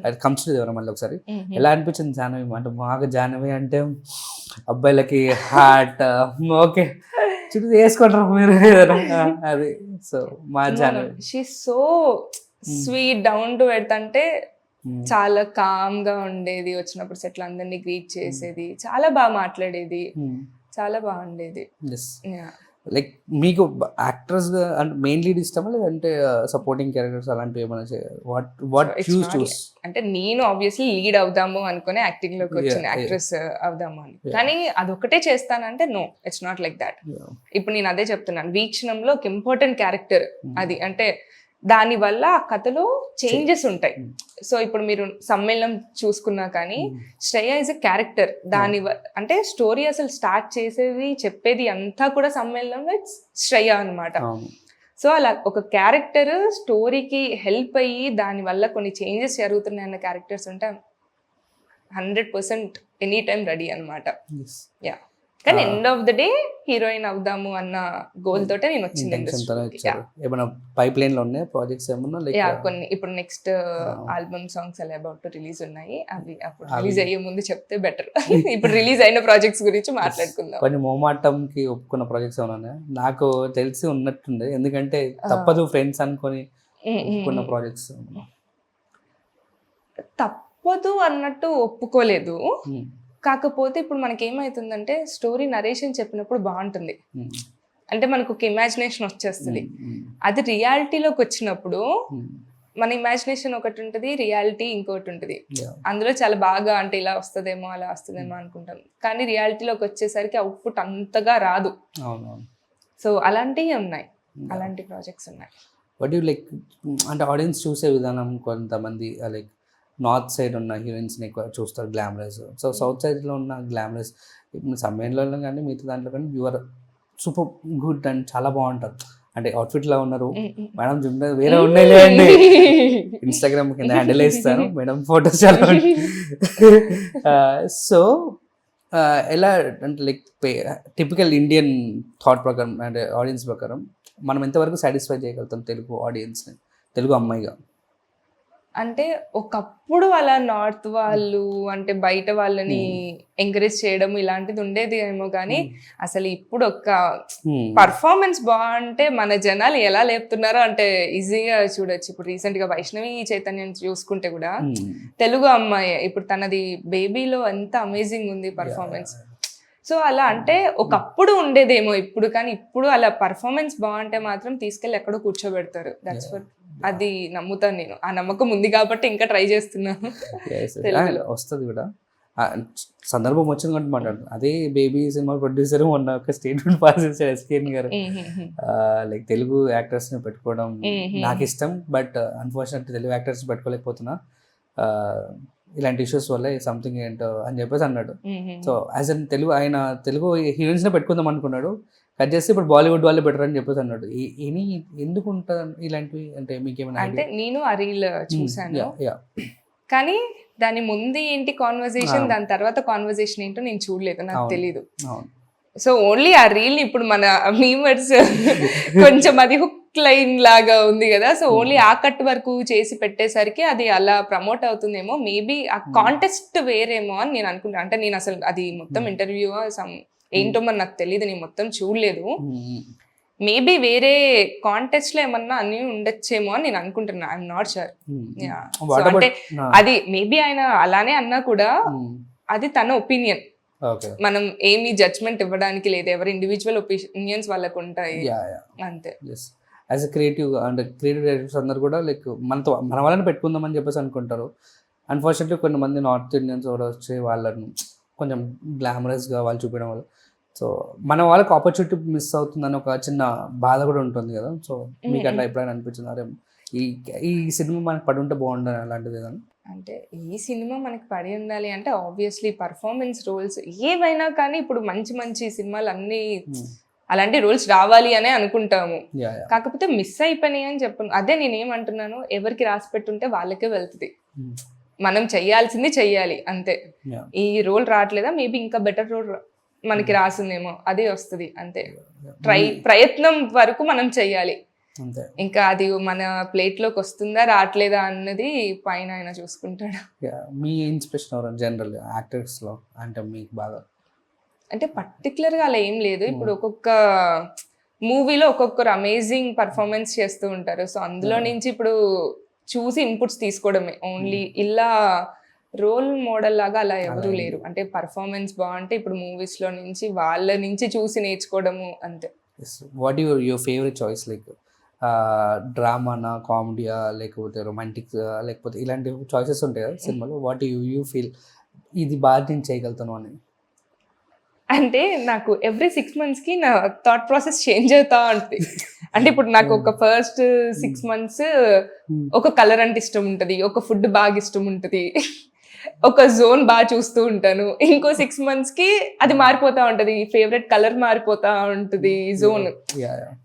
అది కమ్స్ టు మళ్ళీ ఒకసారి ఎలా అనిపించింది జాహ్నవి అంటే? మాకు జాహ్నవి అంటే అబ్బాయిలకి హార్ట్, ఓకే వేసుకుంటారు మీరు అది. సో మా Jahnavi she so sweet, down to earth, అంటే చాలా కామ్ గా ఉండేది, వచ్చినప్పుడు సెట్లు అందరినీ గ్రీట్ చేసేది, చాలా బాగా మాట్లాడేది, చాలా బాగుండేది. లైక్ మీకు యాక్టర్స్ అంటే మెయిన్ లీడ్ ఇష్టమా లేదంటే సపోర్టింగ్ క్యారెక్టర్స్ అలాంటివి ఏమైనా? వాట్ చూస్ అంటే నేను ఆబ్వియస్లీ లీడ్ అవుదాము అనుకునే యాక్టింగ్ లోకి వచ్చిన, యాక్ట్రెస్ అవుదాము అని. కానీ అదొకటే చేస్తానంటే no, it's not like that. ఇప్పుడు నేను అదే చెప్తున్నాను, వీక్షణంలో ఒక ఇంపార్టెంట్ క్యారెక్టర్ అది, అంటే దాని వల్ల ఆ కథలో చేంజెస్ ఉంటాయి. సో ఇప్పుడు మీరు సమ్మేళనం చూసుకున్నా కానీ శ్రేయ ఇస్ ఎ క్యారెక్టర్, దాని అంటే స్టోరీ అసలు స్టార్ట్ చేసేది చెప్పేది అంతా కూడా సమ్మేళనంలో ఇట్స్ శ్రేయ అనమాట. సో అలా ఒక క్యారెక్టర్ స్టోరీకి హెల్ప్ అయ్యి దాని వల్ల కొన్ని చేంజెస్ జరుగుతున్నాయి అన్న క్యారెక్టర్స్ ఉంటే 100% ఎనీ టైమ్ రెడీ అనమాట. యా, కానీ end of the day heroine అవుదాము అన్న గోల్ తోటే నేను వచ్చింది. ఏమైనా పైప్ లైన్ లో ఉన్నాయి ప్రాజెక్ట్స్ ఏమన్నా? కొన్ని ఇప్పుడు నెక్స్ట్ ఆల్బమ్ సాంగ్స్ అలా అబౌట్ టు రిలీజ్ ఉన్నాయి, అవి అప్పుడు రిలీజ్ అయ్యే ముందు చెప్తే బెటర్. ఇప్పుడు రిలీజ్ అయిన ప్రాజెక్ట్స్ గురించి మాట్లాడుకుందాం. కొన్ని మోమాటంకి ఒప్పుకున్న ప్రాజెక్ట్స్ ఏమన్నా? నాకు తెలిసి ఉన్నట్టుండే, ఎందుకంటే తప్పదు ఫ్రెండ్స్ అనుకొని ఒప్పుకున్న ప్రాజెక్ట్స్. తప్పదు అన్నట్టు ఒప్పుకోలేదు, కాకపోతే ఇప్పుడు మనకి ఏమవుతుందంటే స్టోరీ నరేషన్ చెప్పినప్పుడు బాగుంటుంది, అంటే మనకు ఒక ఇమాజినేషన్ వచ్చేస్తుంది. అది రియాలిటీలోకి వచ్చినప్పుడు మన ఇమాజినేషన్ ఒకటి ఉంటుంది, రియాలిటీ ఇంకోటి ఉంటుంది. అందులో చాలా బాగా అంటే ఇలా వస్తుందేమో అలా వస్తుందేమో అనుకుంటాం, కానీ రియాలిటీలోకి వచ్చేసరికి అవుట్పుట్ అంతగా రాదు. సో అలాంటివి ఉన్నాయి, అలాంటి ప్రాజెక్ట్స్ ఉన్నాయి. వాట్ యు లైక్ అంటే ఆడియన్స్ చూసే విధానం, కొంతమంది లైక్ నార్త్ సైడ్ ఉన్న హీరోయిన్స్ని ఎక్కువ చూస్తారు గ్లామరస్, సో సౌత్ సైడ్లో ఉన్న గ్లామరస్ సమ్మేళనంలో కానీ మిగతా దాంట్లో కానీ యువర్ సూపర్ గుడ్ అండ్ చాలా బాగుంటారు. అంటే అవుట్ఫిట్ లా ఉన్నారు మేడం, వేరే ఉన్నాయిలేండి, ఇన్స్టాగ్రామ్ కింద హ్యాండిల్ ఇస్తాను మేడం, ఫోటోస్ చాలా సో ఎలా అంటే లైక్ టిపికల్ ఇండియన్ థాట్ ప్రకారం అంటే ఆడియన్స్ ప్రకారం మనం ఎంతవరకు సాటిస్ఫై చేయగలుగుతాం తెలుగు ఆడియన్స్ని, తెలుగు అమ్మాయిగా? అంటే ఒకప్పుడు అలా నార్త్ వాళ్ళు అంటే బయట వాళ్ళని ఎంకరేజ్ చేయడం ఇలాంటిది ఉండేది ఏమో కానీ అసలు ఇప్పుడు ఒక పర్ఫార్మెన్స్ బాగుంటే మన జనాలు ఎలా లేపుతున్నారో అంటే ఈజీగా చూడొచ్చు. ఇప్పుడు రీసెంట్ గా వైష్ణవి చైతన్యం చూసుకుంటే కూడా తెలుగు అమ్మాయి, ఇప్పుడు తనది బేబీలో ఎంత అమేజింగ్ ఉంది పర్ఫార్మెన్స్. సో అలా అంటే ఒకప్పుడు ఉండేదేమో ఇప్పుడు, కానీ ఇప్పుడు అలా పర్ఫార్మెన్స్ బాగుంటే మాత్రం తీసుకెళ్ళి ఎక్కడో కూర్చోబెడతారు. దట్స్ వాట్, అది నమ్ముతాను నేను. ఆ నమ్మకం ఉంది కాబట్టి ఇంకా ట్రై చేస్తున్నాను. వస్తుంది కూడా, సందర్భం వచ్చింది కాబట్టి మాట్లాడుతున్నాను. అదే బేబీ సినిమా ప్రొడ్యూసర్ మొన్న ఒక స్టేట్మెంట్ పాస్ చేశారు ఎస్కేఎన్ గారు, లైక్ తెలుగు యాక్టర్స్ ని పెట్టుకోవడం నాకు ఇష్టం, బట్ అన్ఫార్చునేట్లీ తెలుగు యాక్టర్స్ పెట్టుకోలేకపోతున్నా, ఇలాంటి ఇష్యూస్ వల్ల సంథింగ్ ఏంటో అని చెప్పేసి అన్నాడు. సో యాజ్ అన్ తెలుగు ఆయన తెలుగు హీరోయిన్స్ నే పెట్టుకుందాం అనుకున్నాడు, కట్ చేస్తే ఇప్పుడు బాలీవుడ్ వాళ్ళే బెటర్ అని చెప్పేసి అన్నాడు. ఎందుకు ఉంటుంది ఇలాంటివి అంటే మీకేమైనా? అంటే నేను ఆ రీల్ చూసాను, కానీ దాని ముందు ఏంటి కాన్వర్జేషన్, దాని తర్వాత కాన్వర్జేషన్ ఏంటో నేను చూడలేదు, నాకు తెలీదు. సో ఓన్లీ ఆ రీల్ ఇప్పుడు మన మీమర్స్ కొంచెం అది హుక్ లైన్ లాగా ఉంది కదా, సో ఓన్లీ ఆ కట్ వరకు చేసి పెట్టేసరికి అది అలా ప్రమోట్ అవుతుందేమో. మేబీ ఆ కాంటెస్ట్ వేరేమో అని నేను అనుకుంటాను. అంటే నేను అసలు అది మొత్తం ఇంటర్వ్యూ ఏంటో మరి నాకు తెలియదు, నేను మొత్తం చూడలేదు. మేబీ వేరే కాంటెస్ట్ లో ఏమన్నా అన్ని ఉండొచ్చేమో అని నేను అనుకుంటున్నా, ఐఎమ్ నాట్ షూర్. అంటే అది మేబీ ఆయన అలానే అన్నా కూడా అది తన ఒపీనియన్, మనం ఏమి జడ్జ్మెంట్ ఇవ్వడానికి లేదు, ఎవరి ఇండివిజువల్ ఒపీనియన్స్ వాళ్ళకు ఉంటాయి అంతే. యాజ్ అ క్రియేటివ్ అంటే క్రియేటివ్ డైరెక్టర్స్ అందరు కూడా లైక్ మన వాళ్ళని పెట్టుకుందామని చెప్పేసి అనుకుంటారు. అన్ఫార్చునేట్లీ కొంతమంది నార్త్ ఇండియన్స్ కూడా వచ్చి వాళ్ళను కొంచెం గ్లామరస్గా వాళ్ళు చూపించడం వల్ల సో మన వాళ్ళకి ఆపర్చునిటీ మిస్ అవుతుందని ఒక చిన్న బాధ కూడా ఉంటుంది కదా. సో మీకు అట్లా ఎప్పుడైనా అనిపించింది అరే ఈ సినిమా మనకి పడి ఉంటే బాగుండదు అలాంటిది ఏదైనా? అంటే ఈ సినిమా మనకి పడి ఉండాలి అంటే ఆబ్వియస్లీ పర్ఫార్మెన్స్ రోల్స్ ఏవైనా కానీ ఇప్పుడు మంచి మంచి సినిమాలు అన్నీ అలాంటి రోల్స్ రావాలి అనే అనుకుంటాము, కాకపోతే మిస్ అయిపోయినాయి అని చెప్పను. అదే నేనేమంటున్నాను, ఎవరికి రాసి పెట్టుంటే వాళ్ళకే వెళ్తుంది, మనం చెయ్యాల్సింది చెయ్యాలి అంతే. ఈ రోల్ రావట్లేదా, మేబీ ఇంకా బెటర్ రోల్ మనకి రాసిందేమో, అదే వస్తుంది అంతే. ప్రయత్నం వరకు మనం చెయ్యాలి, ఇంకా అది మన ప్లేట్ లోకి వస్తుందా రావట్లేదా అన్నది పైన ఆయన చూసుకుంటాడు. మీ ఇన్స్పిరేషన్ ఎవరు జనరల్ యాక్టర్స్ లో అంటే మీకు బాగా? అంటే పర్టికులర్ గా అలా ఏం లేదు, ఇప్పుడు ఒక్కొక్క మూవీలో ఒక్కొక్కరు అమేజింగ్ పర్ఫార్మెన్స్ చేస్తూ ఉంటారు. సో అందులో నుంచి ఇప్పుడు చూసి ఇన్పుట్స్ తీసుకోవడమే ఓన్లీ, ఇలా రోల్ మోడల్ లాగా అలా ఎవరు లేరు. అంటే పర్ఫార్మెన్స్ బాగుంటే ఇప్పుడు మూవీస్ లో నుంచి వాళ్ళ నుంచి చూసి నేర్చుకోవడము అంతే. What your favourite choice, like డ్రామానా, కామెడీయా, లేకపోతే రొమాంటిక్, లేకపోతే ఇలాంటి చాయిసెస్ ఉంటాయి కదా సినిమాలో, వాట్ యూ ఫీల్ ఇది బాగా నేను చేయగలుగుతాను అని? అంటే నాకు ఎవ్రీ 6 months కి నా థాట్ ప్రాసెస్ చేంజ్ అవుతా ఉంటుంది. అంటే ఇప్పుడు నాకు ఒక ఫస్ట్ 6 months ఒక కలర్ అంటే ఇష్టం ఉంటుంది, ఒక ఫుడ్ బాగా ఇష్టం ఉంటుంది, ఒక జోన్ బాగా చూస్తూ ఉంటాను. ఇంకో 6 months కి అది మారిపోతా ఉంటది, ఫేవరెట్ కలర్ మారిపోతా ఉంటుంది, జోన్.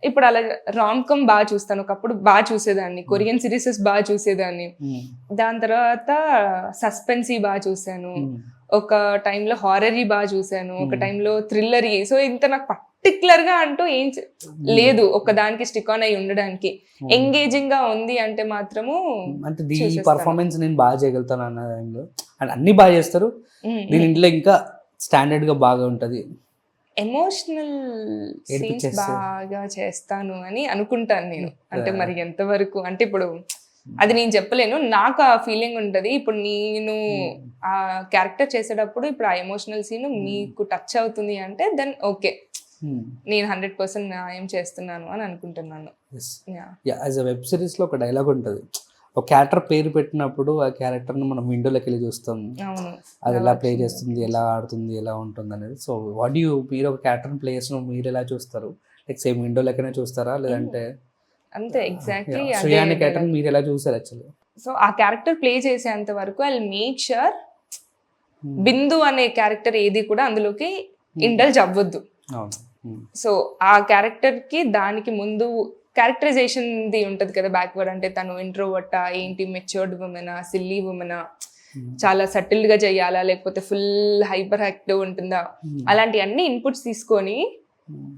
ఇప్పుడు అలా రామ్ కమ్ బాగా చూస్తాను, ఒకప్పుడు బాగా చూసేదాన్ని, కొరియన్ సిరీసెస్ బాగా చూసేదాన్ని, దాని తర్వాత సస్పెన్సీ బాగా చూసాను, ఒక టైంలో హారరీ బాగా చూసాను, ఒక టైంలో థ్రిల్లరీ. సో ఇంత నాకు పర్టికులర్ గా అంటూ ఏం లేదు ఒక దానికి స్టిక్ ఆన్ అయి ఉండడానికి. ఎంగేజింగ్ గా ఉంది అంటే మాత్రము అంటే ఈ పర్ఫార్మెన్స్ నేను బాగా చేయగలుగుతాను అన్న టైంలో అండ్ అన్ని బాగా చేస్తారు, దీని ఇంట్లో ఇంకా స్టాండర్డ్ గా బాగా ఉంటది, ఎమోషనల్ సీన్స్ బాగా చేస్తాను అని అనుకుంటాను నేను. అంటే మరి ఎంతవరకు అంటే ఇప్పుడు అది నేను చెప్పలేను, నాకు ఆ ఫీలింగ్ ఉంటది. ఇప్పుడు నేను ఆ క్యారెక్టర్ చేసేటప్పుడు ఇప్పుడు ఆ ఎమోషనల్ సీన్ మీకు టచ్ అవుతుంది అంటే దెన్ ఓకే, నేను 100% న్యాయం చేస్తున్నాను అని అనుకుంటున్నాను. యాజ్ అ వెబ్ సిరీస్ లో ఒక డైలాగ్ ఉంటుంది, ఒక క్యారెక్టర్ పేరు పెట్టినప్పుడు ఆ క్యారెక్టర్ ని మనం విండోలోకి వెళ్ళి చూస్తాం, అది ఎలా ప్లే చేస్తుంది, ఎలా ఆడుతుంది, ఎలా ఉంటుంది అనేది. సో వాట్ యూ, మీరు ఒక క్యారెక్టర్ ప్లే చేసిన మీరు ఎలా చూస్తారు? లైక్ సేమ్ విండోలోకనే చూస్తారా లేదంటే? అంతే ఎగ్జాక్ట్లీ శ్రేయాని క్యారెక్టర్ మీరు ఎలా చూసారు యాక్చువల్లీ? సో ఆ క్యారెక్టర్ ప్లే చేసేంత వరకు ఐ మేక్ ష్యూర్ బిందు అనే క్యారెక్టర్ ఏది కూడా అందులోకి ఇండల్జ్ అవ్వద్దు. సో ఆ క్యారెక్టర్ కి దానికి ముందు క్యారెక్టరైజేషన్ది ఉంటుంది కదా బ్యాక్వర్డ్, అంటే తను ఇంట్రోవర్ట్ ఏంటి, మెచ్యూర్డ్ ఉమెనా, సిల్లీ ఉమెనా, చాలా సటిల్ గా చేయాలా, లేకపోతే ఫుల్ హైపర్ యాక్టివ్ ఉంటుందా, అలాంటి అన్ని ఇన్పుట్స్ తీసుకొని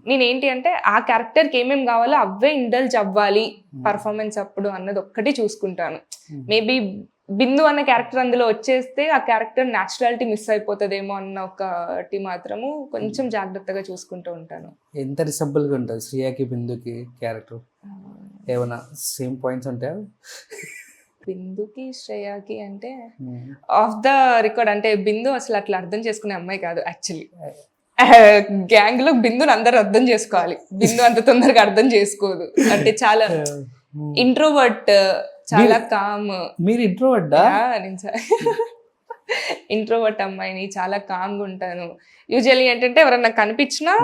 నేనేంటి అంటే ఆ క్యారెక్టర్కి ఏమేమి కావాలో అవే ఇండల్జ్ అవ్వాలి పర్ఫార్మెన్స్ అప్పుడు అన్నది ఒక్కటి చూసుకుంటాను. మేబీ బిందు అన్న క్యారెక్టర్ అందులో వచ్చేస్తే ఆ క్యారెక్టర్ న్యాచురాలిటీ మిస్ అయిపోతుందేమో అన్న ఒకటి మాత్రము కొంచెం జాగ్రత్తగా చూసుకుంటూ ఉంటాను. ఎంత రిసెంబుల్ గా ఉంటుంది శ్రియకి బిందుకి క్యారెక్టర్? ఏమైనా సేమ్ పాయింట్స్ ఉంటాయా? బిందుకి శ్రేయాకి అంటే ఆఫ్ ద రికార్డ్ అంటే బిందు అసలు అట్లా అర్థం చేసుకునే అమ్మాయి కాదు యాక్చువల్లీ. గ్యాంగ్ లో బిందుని అందరు అర్థం చేసుకోవాలి, బిందు అంత తొందరగా అర్థం చేసుకోదు. అంటే చాలా ఇంట్రోవర్ట్, చాలా కామ్. మీరు ఇంట్రోవర్టా? ఇంట్రోవర్ట్ అమ్మాయిని, చాలా కామ్గా ఉంటాను. యూజువల్లీ ఏంటంటే ఎవరన్నా కనిపించినా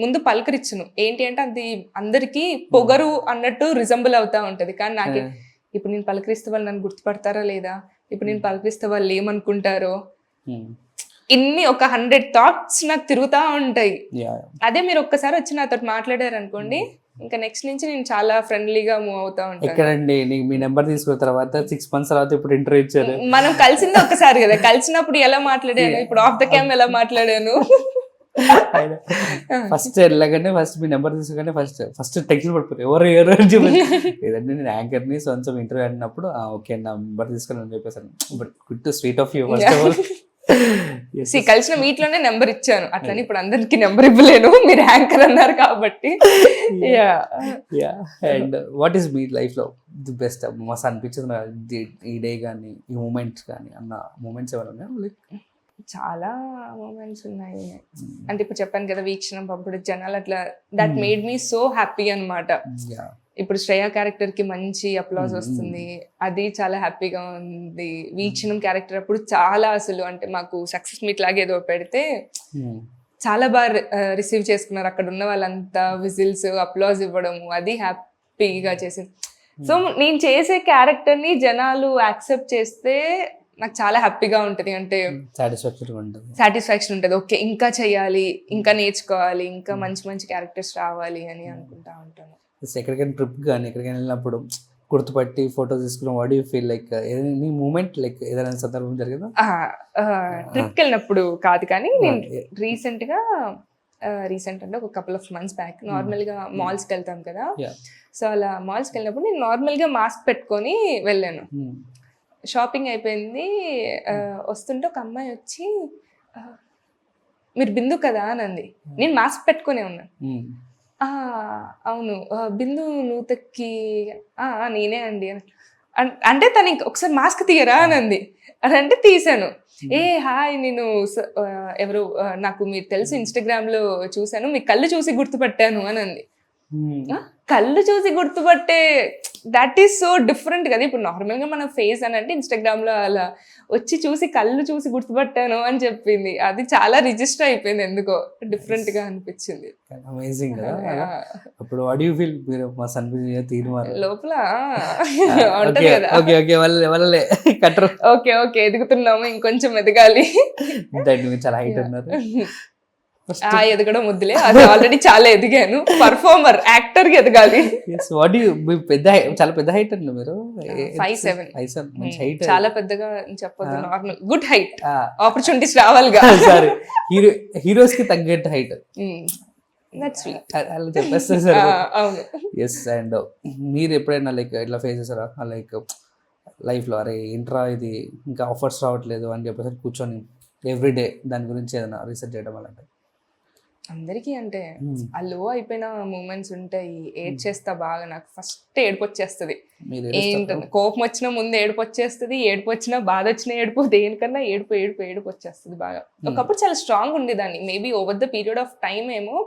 ముందు పలకరించను. ఏంటి అంటే అది అందరికి పొగరు అన్నట్టు రిజంబుల్ అవుతా ఉంటది. కానీ నాకే ఇప్పుడు నేను పలకరిస్తే వాళ్ళు నన్ను గుర్తుపడతారా లేదా, ఇప్పుడు నేను పలకరిస్తే వాళ్ళు ఏమనుకుంటారో, ఇన్ని ఒక 100 థాట్స్ నాకు తిరుగుతా ఉంటాయి. అదే మీరు ఒక్కసారి వచ్చి నాతో మాట్లాడారు అనుకోండి, ఇంకా నెక్స్ట్ నుంచి నేను చాలా ఫ్రెండ్లీగా మూవ్ అవుతా ఉంటాను. ఎక్కడండి మీ నెంబర్ తీసుకున్న తర్వాత 6 months తర్వాత ఇప్పుడు ఇంటర్వ్యూ ఇచ్చారు. మనం కలిసింది ఒక్కసారి కదా, కలిసినప్పుడు ఎలా మాట్లాడాను, ఇప్పుడు ఆఫ్ ద క్యామ్ ఎలా మాట్లాడాను. ఫస్ట్ వెళ్ళగానే ఫస్ట్ మీ నెంబర్ తీసుకోగానే ఫస్ట్ టెన్షన్ పడిపోయి ఎవరు లేదంటే నేను యాంకర్ని కొంచెం ఇంటర్వ్యూ అడినప్పుడు ఓకే నా నెంబర్ తీసుకొని అని చెప్పేసాను. But good to sweet of you first of all. కలిసిన మీట్ లోనే నెంబర్ ఇచ్చాను, అట్లని ఇప్పుడు అందరికి నెంబర్ ఇవ్వలేను, మీరు యాంకర్ అన్నారు కాబట్టి. And what is me life లో ది బెస్ట్ మస్తు అనిపించింది ఈ డే కానీ ఈ మూమెంట్స్ కానీ అన్న మూమెంట్స్ ఏమైనా ఉన్నాయా? లైక్ చాలా మూమెంట్స్ ఉన్నాయి. అంటే ఇప్పుడు చెప్పాను కదా వీక్షణం పంపుడు జనాలు అట్లా, that made me so happy అనమాట. ఇప్పుడు శ్రేయ క్యారెక్టర్ కి మంచి అప్లాజ్ వస్తుంది, అది చాలా హ్యాపీగా ఉంది. వీక్షణం క్యారెక్టర్ అప్పుడు చాలా అసలు అంటే మాకు సక్సెస్ మీట్ లాగా ఏదో పెడితే చాలా బాగా రిసీవ్ చేసుకున్నారు. అక్కడ ఉన్న వాళ్ళంతా విజిల్స్ అప్లాజ్ ఇవ్వడము, అది హ్యాపీగా చేసింది. సో నేను చేసే క్యారెక్టర్ ని జనాలు యాక్సెప్ట్ చేస్తే నాకు చాలా హ్యాపీగా ఉంటుంది. అంటే సాటిస్ఫాక్షన్ ఉంటుంది. ఓకే ఇంకా చెయ్యాలి, ఇంకా నేర్చుకోవాలి, ఇంకా మంచి మంచి క్యారెక్టర్స్ రావాలి అని అనుకుంటా ఉంటాను. ఎక్కడికైనా ట్రిప్ కానీ ఎక్కడికైనా వెళ్ళినప్పుడు గుర్తుపట్టి ఫోటో తీసుకున్న what you feel like any moment like ఏదైనా సందర్భం జరిగిందా? ట్రిప్కి వెళ్ళినప్పుడు కాదు, కానీ నేను రీసెంట్ అంటే ఒక కపుల్ ఆఫ్ మంత్స్ బ్యాక్ నార్మల్గా మాల్స్కి వెళ్తాం కదా, సో అలా మాల్స్కి వెళ్ళినప్పుడు నేను నార్మల్గా మాస్క్ పెట్టుకొని వెళ్ళాను. షాపింగ్ అయిపోయింది, వస్తుంటే ఒక అమ్మాయి వచ్చి మీరు బిందు కదా అని అంది. నేను మాస్క్ పెట్టుకునే ఉన్నాను. అవును బిందు నూతకి నేనే అండి అంటే తను ఒకసారి మాస్క్ తీయరా అని అంది. అని అంటే తీసాను. హాయ్ నేను ఎవరు నాకు మీరు తెలుసు, ఇన్స్టాగ్రామ్ లో చూసాను, మీ కళ్ళు చూసి గుర్తుపట్టాను అని అంది. కళ్ళు చూసి గుర్తుపట్టే దట్ ఈస్ సో డిఫరెంట్ కదా. ఇప్పుడు నార్మల్గా మన ఫేస్ అని అంటే ఇన్స్టాగ్రామ్ లో అలా వచ్చి చూసి కళ్ళు చూసి గుర్తుపట్టాను అని చెప్పింది. అది చాలా రిజిస్టర్ అయిపోయింది, ఎందుకో డిఫరెంట్ గా అనిపించింది. అమేజింగ్. అప్పుడు వాట్ యు ఫీల్? మీరు మా సన్బిజీ తీర్మానం లోపల ఉంటది కదా, ఓకే ఓకే ఎదుగుతున్నాము, ఇంకొంచెం ఎదగాలి. చాలా హైట్ ఉన్నారు. ఎదగడం వద్దులే, అది ఆల్రెడీ చాలా ఎదిగాను. పర్ఫార్మర్ యాక్టర్ కి ఎదగాలి. చాలా పెద్ద హైట్ అండి మీరు. 5'7". చాలా పెద్దగా చెప్పొద్దు, నార్మల్ గుడ్ హైట్. ఆపర్చునిటీస్ రావాలిగా. సారీ, హీరోస్ కి తగ్గట్టు హైట్ అలా చెప్పేస్తారు సార్. అవును. ఎస్. అండ్ మీరు ఎప్పుడైనా లైక్ ఇట్లా ఫేస్ చేసారా లైక్ లైఫ్లో, అరే ఇంట్రా ఇది ఇంకా ఆఫర్స్ రావట్లేదు అని చెప్పేసి కూర్చొని ఎవ్రీడే దాని గురించి ఏదైనా రీసెర్చ్ చేయడం అలాంటి? అందరికీ అంటే ఆ లో అయిపోయిన మూమెంట్స్ ఉంటాయి. ఏడ్ చేస్తా బాగా, నాకు ఫస్ట్ ఏడుపు వచ్చేస్తుంది. ఏంటంటే కోపం వచ్చినా ముందు ఏడుపు వచ్చేస్తుంది, ఏడుపు వచ్చినా బాధ వచ్చినా ఏడుపు, దేనికన్నా ఏడుపు ఏడుపు ఏడుపు వచ్చేస్తుంది బాగా. ఒకప్పుడు చాలా స్ట్రాంగ్ ఉండేదాన్ని, maybe over the period of time ఏమో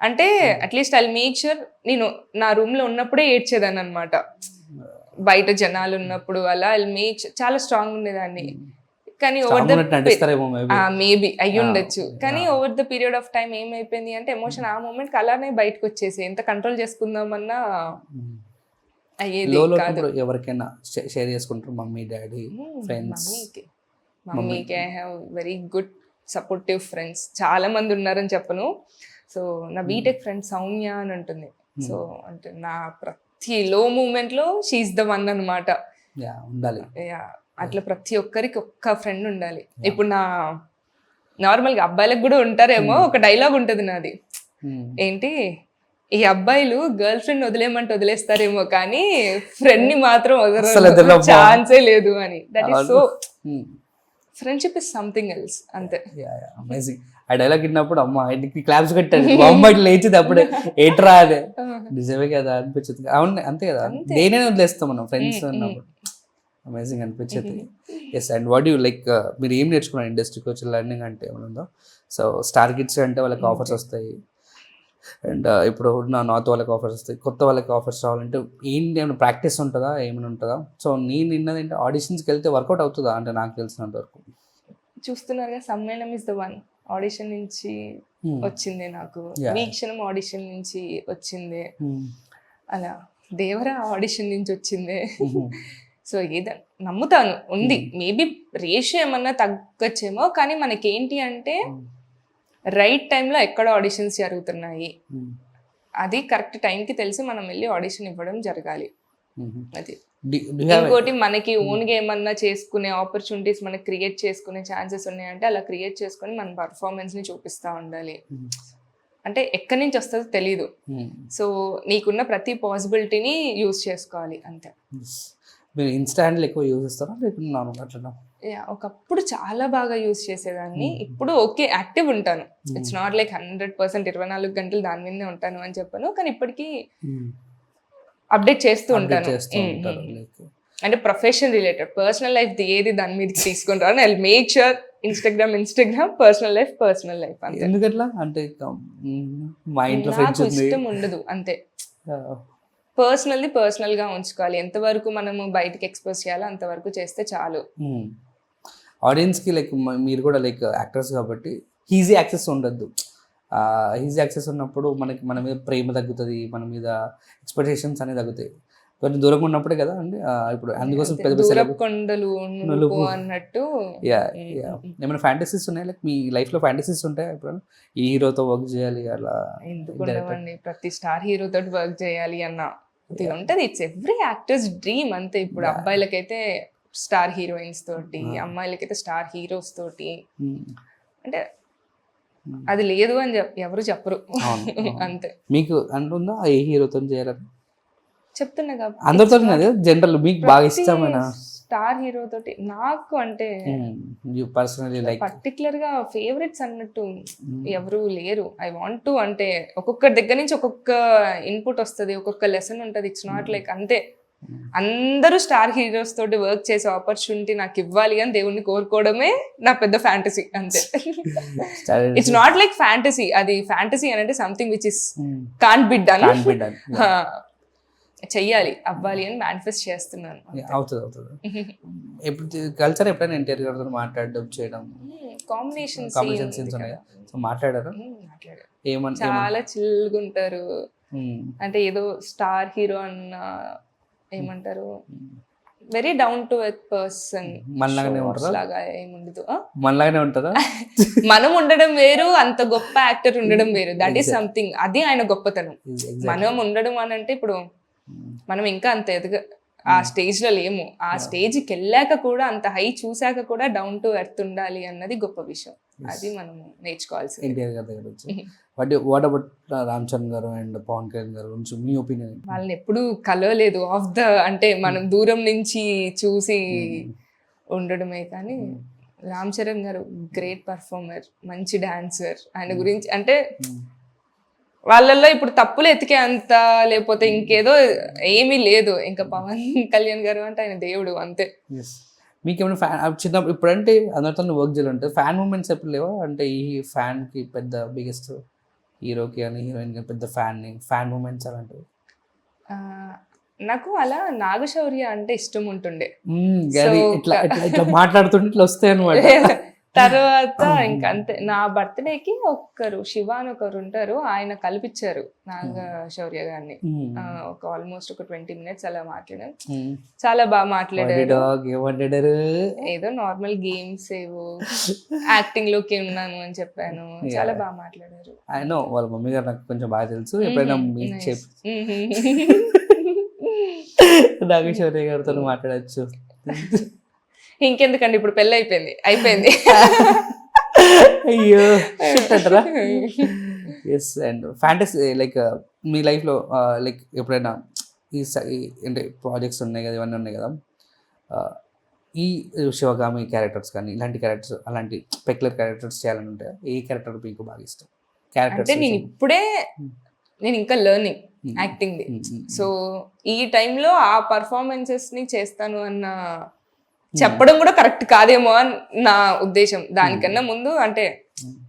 అంటే అట్లీస్ట్ ఐ మేక్ ష్యూర్ నేను నా రూమ్ లో ఉన్నప్పుడే ఏడ్చేదాన్ని అనమాట. బయట జనాలు ఉన్నప్పుడు అలా ఐ మేక్ చాలా స్ట్రాంగ్ ఉండేదాన్ని. కానీ ఓవర్ ద మేబీ అయ్యి ఉండొచ్చు, కానీ over the period of time ఏమైపోయింది అంటే ఎమోషన్ ఆ మూమెంట్ అలానే బయటకు వచ్చేసి ఎంత కంట్రోల్ చేసుకుందామన్నా అయ్యేది కాదు. ఎవరికైనా షేర్ చేసుకుంటారు? Mummy, daddy, friends? మమ్మీకి I have very good supportive friends, చాలా మంది ఉన్నారని చెప్పను. సో నా బీటెక్ ఫ్రెండ్ సౌమ్య అని ఉంటుంది, సో అంటే నా ప్రతి లో మూమెంట్ లో షీఈస్ ద వన్ అనమాట. యా ఉండాలి. అట్లా ప్రతి ఒక్కరికి ఒక్క ఫ్రెండ్ ఉండాలి. ఇప్పుడు నా నార్మల్ గా అబ్బాయిలకు కూడా ఉంటారేమో, ఒక డైలాగ్ ఉంటది నాది, ఏంటి, ఈ అబ్బాయిలు గర్ల్ ఫ్రెండ్ వదిలేమంటే వదిలేస్తారేమో కానీ ఫ్రెండ్ ని మాత్రం వదలరు, ఛాన్సే లేదు అని. That is so, friendship is something else అంతే. అమేజింగ్. ఆ డైలాగ్ విన్నప్పుడు అమ్మ ఇంటికి క్లాప్స్ కట్టాను, అమ్మ ఇట్లా లేచింది అప్పుడే, ఏట్రా అదే నిజమే కదా అనిపించింది. అవును అంతే కదా, దేనైనా వదిలేస్తాం మనం ఫ్రెండ్స్ అన్నప్పుడు. అమేజింగ్ అనిపించేది. Yes. And what you like, మీరు ఏం నేర్చుకున్నారు ఇండస్ట్రీకి వచ్చి లెర్నింగ్ అంటే ఏమైనా ఉందో? సో స్టార్ కిడ్స్ అంటే వాళ్ళకి ఆఫర్స్ వస్తాయి, అండ్ ఇప్పుడు నా నార్త్ వాళ్ళకి ఆఫర్స్ వస్తాయి, కొత్త వాళ్ళకి ఆఫర్స్ రావాలంటే ఏంటి, ఏమైనా ప్రాక్టీస్ ఉంటుందా, ఏమైనా ఉంటుందా? సో నేను నిన్నదంటే ఆడిషన్స్కి వెళ్తే వర్కౌట్ అవుతుందా అంటే నాకు తెలిసినంత వరకు చూస్తున్నారుగా, సమ్మేళనం ఇస్ ద వన్ ఆడిషన్ నుంచి వచ్చింది నాకు, వీక్షణం ఆడిషన్ నుంచి వచ్చింది, అలా దేవరా ఆడిషన్ నుంచి వచ్చింది. సో ఏదో నమ్ముతాను ఉంది, మేబీ రేషియో ఏమన్నా తగ్గచ్చేమో, కానీ మనకేంటి అంటే రైట్ టైంలో ఎక్కడ ఆడిషన్స్ జరుగుతున్నాయి, అది కరెక్ట్ టైంకి తెలిసి మనం వెళ్ళి ఆడిషన్ ఇవ్వడం జరగాలి. అది ఇంకోటి, మనకి ఓన్గా ఏమన్నా చేసుకునే ఆపర్చునిటీస్ మనకి క్రియేట్ చేసుకునే ఛాన్సెస్ ఉన్నాయంటే అలా క్రియేట్ చేసుకుని మన పర్ఫార్మెన్స్ ని చూపిస్తూ ఉండాలి. అంటే ఎక్కడి నుంచి వస్తుందో తెలీదు, సో నీకున్న ప్రతి పాసిబిలిటీని యూజ్ చేసుకోవాలి అంతే. మీరు ఇన్స్టా హ్యాండిల్ ఎక్కువ యూజ్ చేస్తారా లేకపోతే నార్మల్ అట్లా? ఒకప్పుడు చాలా బాగా యూజ్ చేసేదాన్ని, ఇప్పుడు ఓకే యాక్టివ్ ఉంటాను. ఇట్స్ నాట్ లైక్ 100% 24 గంటలు దాని మీదనే ఉంటాను అని చెప్పాను, కానీ ఇప్పటికీ అప్డేట్ చేస్తూ ఉంటాను. అంటే ప్రొఫెషన్ రిలేటెడ్, పర్సనల్ లైఫ్ ఏది దాని మీదకి తీసుకొని రాను. I make sure Instagram, personal life అంతే. ఎందుకట్లా అంటే మా ఇంట్లో నాకు ఇష్టం ఉండదు అంతే. పర్సనల్ గా ఉంచుకోవాలి, ఎంతవరకు మనము బయటకి ఎక్స్పోజ్ చేయాలో అంతవరకు చేస్తే చాలు. ఆడియన్స్కి లైక్ మీరు కూడా లైక్ యాక్టర్స్ కాబట్టి ఈజీ యాక్సెస్ ఉండద్దు. ఈజీ యాక్సెస్ ఉన్నప్పుడు మనకి మన మీద ప్రేమ తగ్గుతుంది, మన మీద ఎక్స్పెక్టేషన్స్ అనేవి తగ్గుతాయి. కొంచెం దూరంగా ఉన్నప్పుడే కదా అండి. ఇప్పుడు అందుకోసం పెద్ద కొండలు అన్నట్టు. ఏమైనా ఫ్యాంటసీస్ ఉన్నాయి, లైక్ మీ లైఫ్ లో ఫ్యాంటసీస్ ఉంటాయి ఇప్పుడు ఈ హీరోతో వర్క్ చేయాలి అలా? ఎందుకుండవండి, ప్రతి స్టార్ హీరోతో వర్క్ చేయాలి అన్న ఇది ఉంటది. ఇట్స్ ఎవ్రీ యాక్టర్స్ డ్రీమ్ అంతే. ఇప్పుడు అబ్బాయిలకైతే స్టార్ హీరోయిన్స్ తోటి, అమ్మాయిలకైతే స్టార్ హీరోస్ తోటి, అంటే అది లేదు అని ఎవరు చెప్పరు అంతే. మీకు అంటుందా ఏ హీరోతో చేయాలని? చెప్తున్నా కాబట్టి అందరితో జనరల్ మీకు బాగా ఇష్టమైన స్టార్ హీరో తోటి నాకు అంటే పర్టికులర్ గా ఫేవరెట్స్ అన్నట్టు ఎవరు లేరు. ఐ వాంట్ టు, అంటే ఒక్కొక్క దగ్గర నుంచి ఒక్కొక్క ఇన్పుట్ వస్తుంది, ఒక్కొక్క లెసన్ ఉంటుంది. ఇట్స్ నాట్ లైక్ అంతే అందరూ స్టార్ హీరోస్ తోటి వర్క్ చేసే ఆపర్చునిటీ నాకు ఇవ్వాలి అని దేవుణ్ణి కోరుకోవడమే నా పెద్ద ఫ్యాంటసీ అంతే. ఇట్స్ నాట్ లైక్ ఫ్యాంటసీ, అది ఫ్యాంటసీ అని అంటే something which is can't be done. చెయ్యాలి, అవ్వాలి అని మేనిఫెస్ట్ చేస్తున్నాను. అవుతుంది. ఎప్పుడు కల్చర్ ఎప్పుడైనా ఎన్టీఆర్ గారితో మాట్లాడడం చేయడం కాంబినేషన్ సీన్స్ ఉన్నాయా? సో మాట్లాడారు, చాలా చిల్గా ఉంటారు. అంటే ఏదో స్టార్ హీరో అన్న ఏమంటారు, very down to earth person. లాగా ఏముండదు, మనలాగానే ఉంటుందా? మనం ఉండడం వేరు, అంత గొప్ప యాక్టర్ ఉండడం వేరు. దట్ ఈస్ సంథింగ్, అది ఆయన గొప్పతనం. మనం ఉండడం అని అంటే ఇప్పుడు మనం ఇంకా అంత ఆ స్టేజ్ లో లేము. ఆ స్టేజ్కి వెళ్ళాక కూడా, అంత హై చూసాక కూడా డౌన్ టు ఎర్త్ ఉండాలి అన్నది గొప్ప విషయం. అది మనం నేర్చుకోవాల్సింది. ఎన్టీఆర్ గారి దగ్గర వచ్చి వాట్ అబౌట్ రామ్ చరణ్ గారు అండ్ పవన్ కళ్యాణ్ గారు గురించి మీ ఒపీనియన్? వాళ్ళని ఎప్పుడు కలవలేదు, అంటే మనం దూరం నుంచి చూసి ఉండడమే. కానీ రామ్ చరణ్ గారు గ్రేట్ పర్ఫార్మర్, మంచి డాన్సర్. ఆయన గురించి అంటే వాళ్ళల్లో ఇప్పుడు తప్పులు ఎతికే అంత, లేకపోతే ఇంకేదో ఏమీ లేదు. ఇంకా పవన్ కళ్యాణ్ గారు అంటే ఆయన దేవుడు అంతే. మీకు ఏమైనా ఫ్యాన్ చిన్నప్పుడు, ఇప్పుడంటే అందరితో వర్క్ చేయాలంటే ఫ్యాన్ మూమెంట్స్ ఎప్పుడు లేవా? అంటే ఈ ఫ్యాన్కి పెద్ద బిగ్గెస్ట్ హీరోకి కానీ హీరోయిన్ కానీ పెద్ద ఫ్యాన్ మూమెంట్స్ అలాంటివి? నాకు అలా నాగశౌర్య అంటే ఇష్టం ఉంటుండే. ఇట్లా మాట్లాడుతుంటే ఇట్లా వస్తాయి అనమాట. తర్వాత ఇంకా అంతే. నా బర్త్డేకి ఒక్కరు శివ అని ఒకరు ఉంటారు, ఆయన కల్పించారు నాగ శౌర్య గారిని. ఒక ఆల్మోస్ట్ ఒక 20 minutes అలా మాట్లాడారు. చాలా బాగా మాట్లాడారు. ఏదో నార్మల్ గేమ్స్ ఏవో యాక్టింగ్ లోకి ఉన్నాను అని చెప్పాను. చాలా బాగా మాట్లాడారు. ఆయన వాళ్ళ మమ్మీ గారు నాకు కొంచెం బాగా తెలుసు. ఎప్పుడైనా మీట్ చెప్పి నాగ శౌర్య గారితో మాట్లాడచ్చు. ఇంకెందుకండి, ఇప్పుడు పెళ్ళి అయిపోయింది. అయ్యో అంటారా? ఎస్. అండ్ ఫ్యాంటసీ లైక్ మీ లైఫ్లో లైక్ ఎప్పుడైనా అంటే ప్రాజెక్ట్స్ ఉన్నాయి కదా, ఇవన్నీ ఉన్నాయి కదా, ఈ శివగామి క్యారెక్టర్స్ కానీ ఇలాంటి క్యారెక్టర్స్, అలాంటి పెక్యులర్ క్యారెక్టర్స్ చేయాలని ఉంటాయి? ఏ క్యారెక్టర్ మీకు బాగా ఇష్టం? అంటే నేను ఇంకా లెర్నింగ్ యాక్టింగ్. సో ఈ టైంలో ఆ పర్ఫార్మెన్సెస్ ని చేస్తాను అన్న చెప్పడం కూడా కరెక్ట్ కాదేమో అని నా ఉద్దేశం. దానికన్నా ముందు అంటే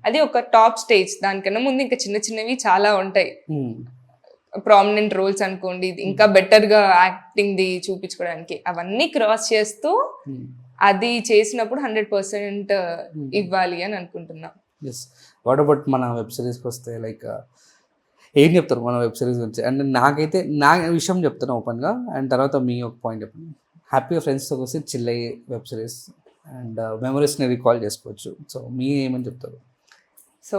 అది ఒక టాప్ స్టేజ్, దానికన్నా ముందు ఇంకా చిన్న చిన్నవి చాలా ఉంటాయి. ప్రామినెంట్ రోల్స్ అనుకోండి, ఇంకా బెటర్ గా యాక్టింగ్ ది చూపించుకోవడానికి, అవన్నీ క్రాస్ చేస్తూ అది చేసినప్పుడు 100% ఇవ్వాలి అని అనుకుంటున్నా. వాట్ అబౌట్ మన వెబ్ సిరీస్కి వస్తే లైక్ ఏం చెప్తారు మన వెబ్ సిరీస్ గురించి? అండ్ నాకైతే నా విషయం చెప్తాను ఓపెన్గా, అండ్ తర్వాత మీ ఒక పాయింట్ చెప్పండి. హ్యాపీగా ఫ్రెండ్స్తో వచ్చి చిల్ అయ్యే వెబ్ సిరీస్ అండ్ మెమరీస్ని రీకాల్ చేసుకోవచ్చు. సో మీ ఏమని చెప్తారు? సో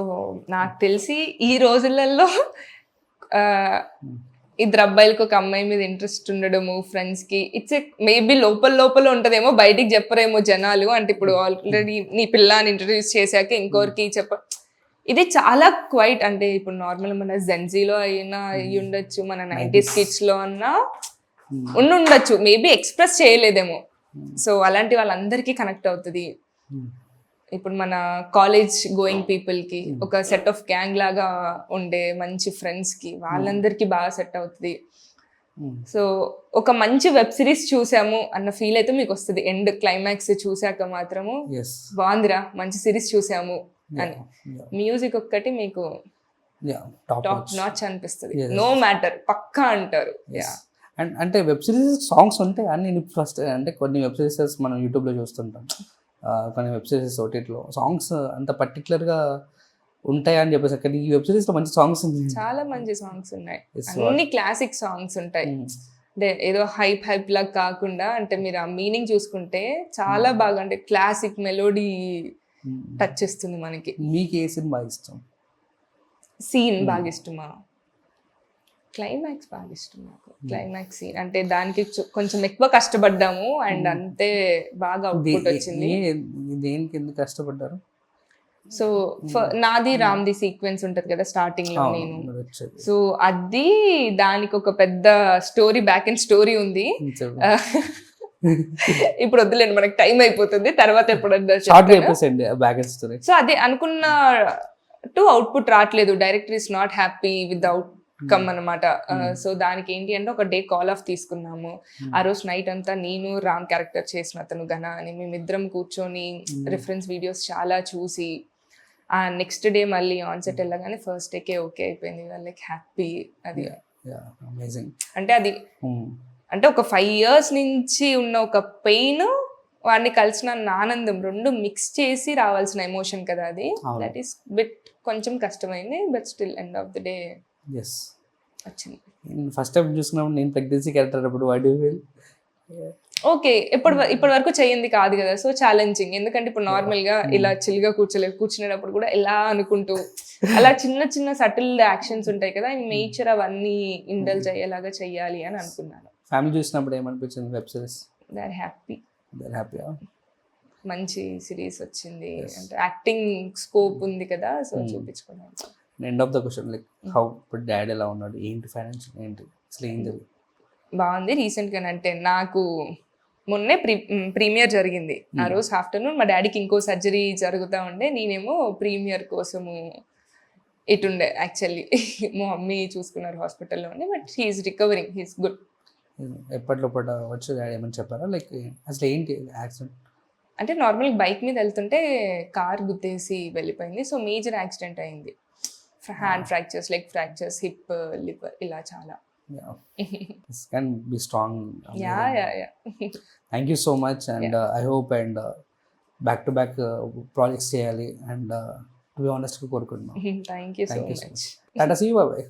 నాకు తెలిసి ఈ రోజులలో ఇద్దరు అబ్బాయిలకు ఒక అమ్మాయి మీద ఇంట్రెస్ట్ ఉండడము ఫ్రెండ్స్కి, ఇట్స్ మేబీ లోపల ఉంటుందేమో, బయటికి చెప్పరేమో జనాలు. అంటే ఇప్పుడు ఆల్రెడీ నీ పిల్లని ఇంట్రడ్యూస్ చేశాక ఇంకోరికి ఇది చాలా క్వైట్. అంటే ఇప్పుడు నార్మల్ మన జెన్జీలో అయినా అయ్యి ఉండొచ్చు, మన 90s కిడ్స్లో అన్నా ఉండొచ్చు, మేబీ ఎక్స్ప్రెస్ చేయలేదేమో. సో అలాంటి వాళ్ళందరికీ కనెక్ట్ అవుతుంది. ఇప్పుడు మన కాలేజ్ గోయింగ్ పీపుల్కి, ఒక సెట్ ఆఫ్ గ్యాంగ్ లాగా ఉండే మంచి ఫ్రెండ్స్కి, వాళ్ళందరికీ బాగా సెట్ అవుతుంది. సో ఒక మంచి వెబ్ సిరీస్ చూసాము అన్న ఫీల్ అయితే మీకు వస్తుంది. ఎండ్ క్లైమాక్స్ చూసాక మాత్రము బాగుందిరా, మంచి సిరీస్ చూసాము అని. మ్యూజిక్ ఒక్కటి మీకు టాప్ నాచ్ అనిపిస్తుంది, నో మ్యాటర్, పక్కా అంటారు. అండ్ అంటే వెబ్ సిరీస్ సాంగ్స్ ఉంటాయి అని నేను ఫస్ట్, అంటే కొన్ని వెబ్ సిరీసెస్ మనం యూట్యూబ్లో చూస్తుంటాం, కొన్ని వెబ్ సిరీస్ ఓటీటీలో సాంగ్స్ అంత పర్టికులర్గా ఉంటాయా అని చెప్పేసి, కానీ ఈ వెబ్ సిరీస్లో మంచి సాంగ్స్ ఉన్నాయి, చాలా మంచి సాంగ్స్ ఉన్నాయి, అన్ని క్లాసిక్ సాంగ్స్ ఉంటాయి. అంటే ఏదో హైప్ లాగా కాకుండా, అంటే మీరు ఆ మీనింగ్ చూసుకుంటే చాలా బాగా, అంటే క్లాసిక్ మెలోడీ టచ్ చేస్తుంది మనకి. మీకు ఏ సినిమా ఇష్టం? సీన్ బాగా ఇష్టమా? క్లైమాక్స్ బాగా ఇష్టం నాకు. క్లైమాక్స్ సీన్ అంటే దానికి కొంచెం ఎక్కువ కష్టపడ్డాము అండ్ అంతే బాగా అవుట్పుట్ వచ్చింది. దేనికి ఎందుకు కష్టపడ్డారు? సో నాది రామ్ది సీక్వెన్స్ ఉంటది కదా స్టార్టింగ్ లో, నేను సో అది దానికి ఒక పెద్ద స్టోరీ, బ్యాక్ అండ్ స్టోరీ ఉంది. ఇప్పుడు వద్దులేండి, మనకి టైం అయిపోతుంది, తర్వాత ఎప్పుడన్నా. సో అదే అనుకున్నట్టు అవుట్పుట్ రావట్లేదు, director is not happy with outcome అనమాట. సో దానికి ఏంటి అంటే ఒక డే కాల్ ఆఫ్ తీసుకున్నాము. ఆ రోజు నైట్ అంతా నేను రామ్ క్యారెక్టర్ చేసిన అతను ఘన అని మేమిద్దరం కూర్చొని రిఫరెన్స్ వీడియోస్ చాలా చూసి, ఆ నెక్స్ట్ డే మళ్ళీ ఆన్సెట్ వెళ్ళగానే ఫస్ట్ డేకే ఓకే అయిపోయింది, లైక్ హ్యాపీ. అది అంటే అది అంటే ఒక 5 years నుంచి ఉన్న ఒక పెయిన్, వాడిని కలిసిన ఆనందం, రెండు మిక్స్ చేసి రావాల్సిన ఎమోషన్ కదా అది. దట్ ఈస్ బిట్ కొంచెం కష్టమైంది, but still end of the day వచ్చింది. ఫస్ట్ టైం చూసుకున్నప్పుడు నేను ప్రెగ్నెన్సీ క్యారెక్టర్ అప్పుడు వాట్ యు ఫీల్? ఓకే, ఇప్పటి వరకు చేయింది కాదు కదా, సో ఛాలెంజింగ్. ఎందుకంటే ఇప్పుడు నార్మల్ గా ఇలా చిల్గా కూర్చునేటప్పుడు కూడా ఎలా అనుకుంటూ అలా చిన్న చిన్న సటిల్ యాక్షన్స్ ఉంటాయి కదా, నేచర్ అవన్నీ ఇండల్జ్ అయ్యేలాగా చెయ్యాలి అని అనుకున్నాను. ఫ్యామిలీ చూసినప్పుడు ఏమనిపించింది web series? They are happy. మంచి సిరీస్ వచ్చింది, అంటే యాక్టింగ్ స్కోప్ ఉంది కదా, సో చూపించుకోవడానికి. End of the question, like how dad ఎలా ఉన్నాడు, ఏంటి ఫైనాన్షియల్, ఏంటి అసలు ఏం జరిగింది? బాగుంది. రీసెంట్గా అంటే నాకు మొన్నే ప్రీమియర్ జరిగింది. ఆ రోజు ఆఫ్టర్నూన్ మా డాడీకి ఇంకో సర్జరీ జరుగుతూ ఉండే, నేనేమో ప్రీమియర్ కోసము ఇటుండే. యాక్చువల్లీ మా మమ్మీ చూసుకున్నారు హాస్పిటల్లోనే, but he's recovering, he's good. ఎప్పటిలోపట వచ్చి డాడీ ఏమని చెప్పారా, లైక్ అసలు ఏంటి యాక్సిడెంట్? అంటే నార్మల్ బైక్ మీద వెళ్తుంటే కార్ గుద్దేసి వెళ్ళిపోయింది. సో మేజర్ యాక్సిడెంట్ అయింది. Hand fractures, leg fractures, hip, liver, ఇలా చాలా. This can be strong. Yeah. Thank you so much, and I hope and back to back projects చేయాలి అండ్ టు బి ఆనెస్ట్గా కోరుకుంటున్నాం. Thank you so Thank you so much. Tata see you బాబాయ్.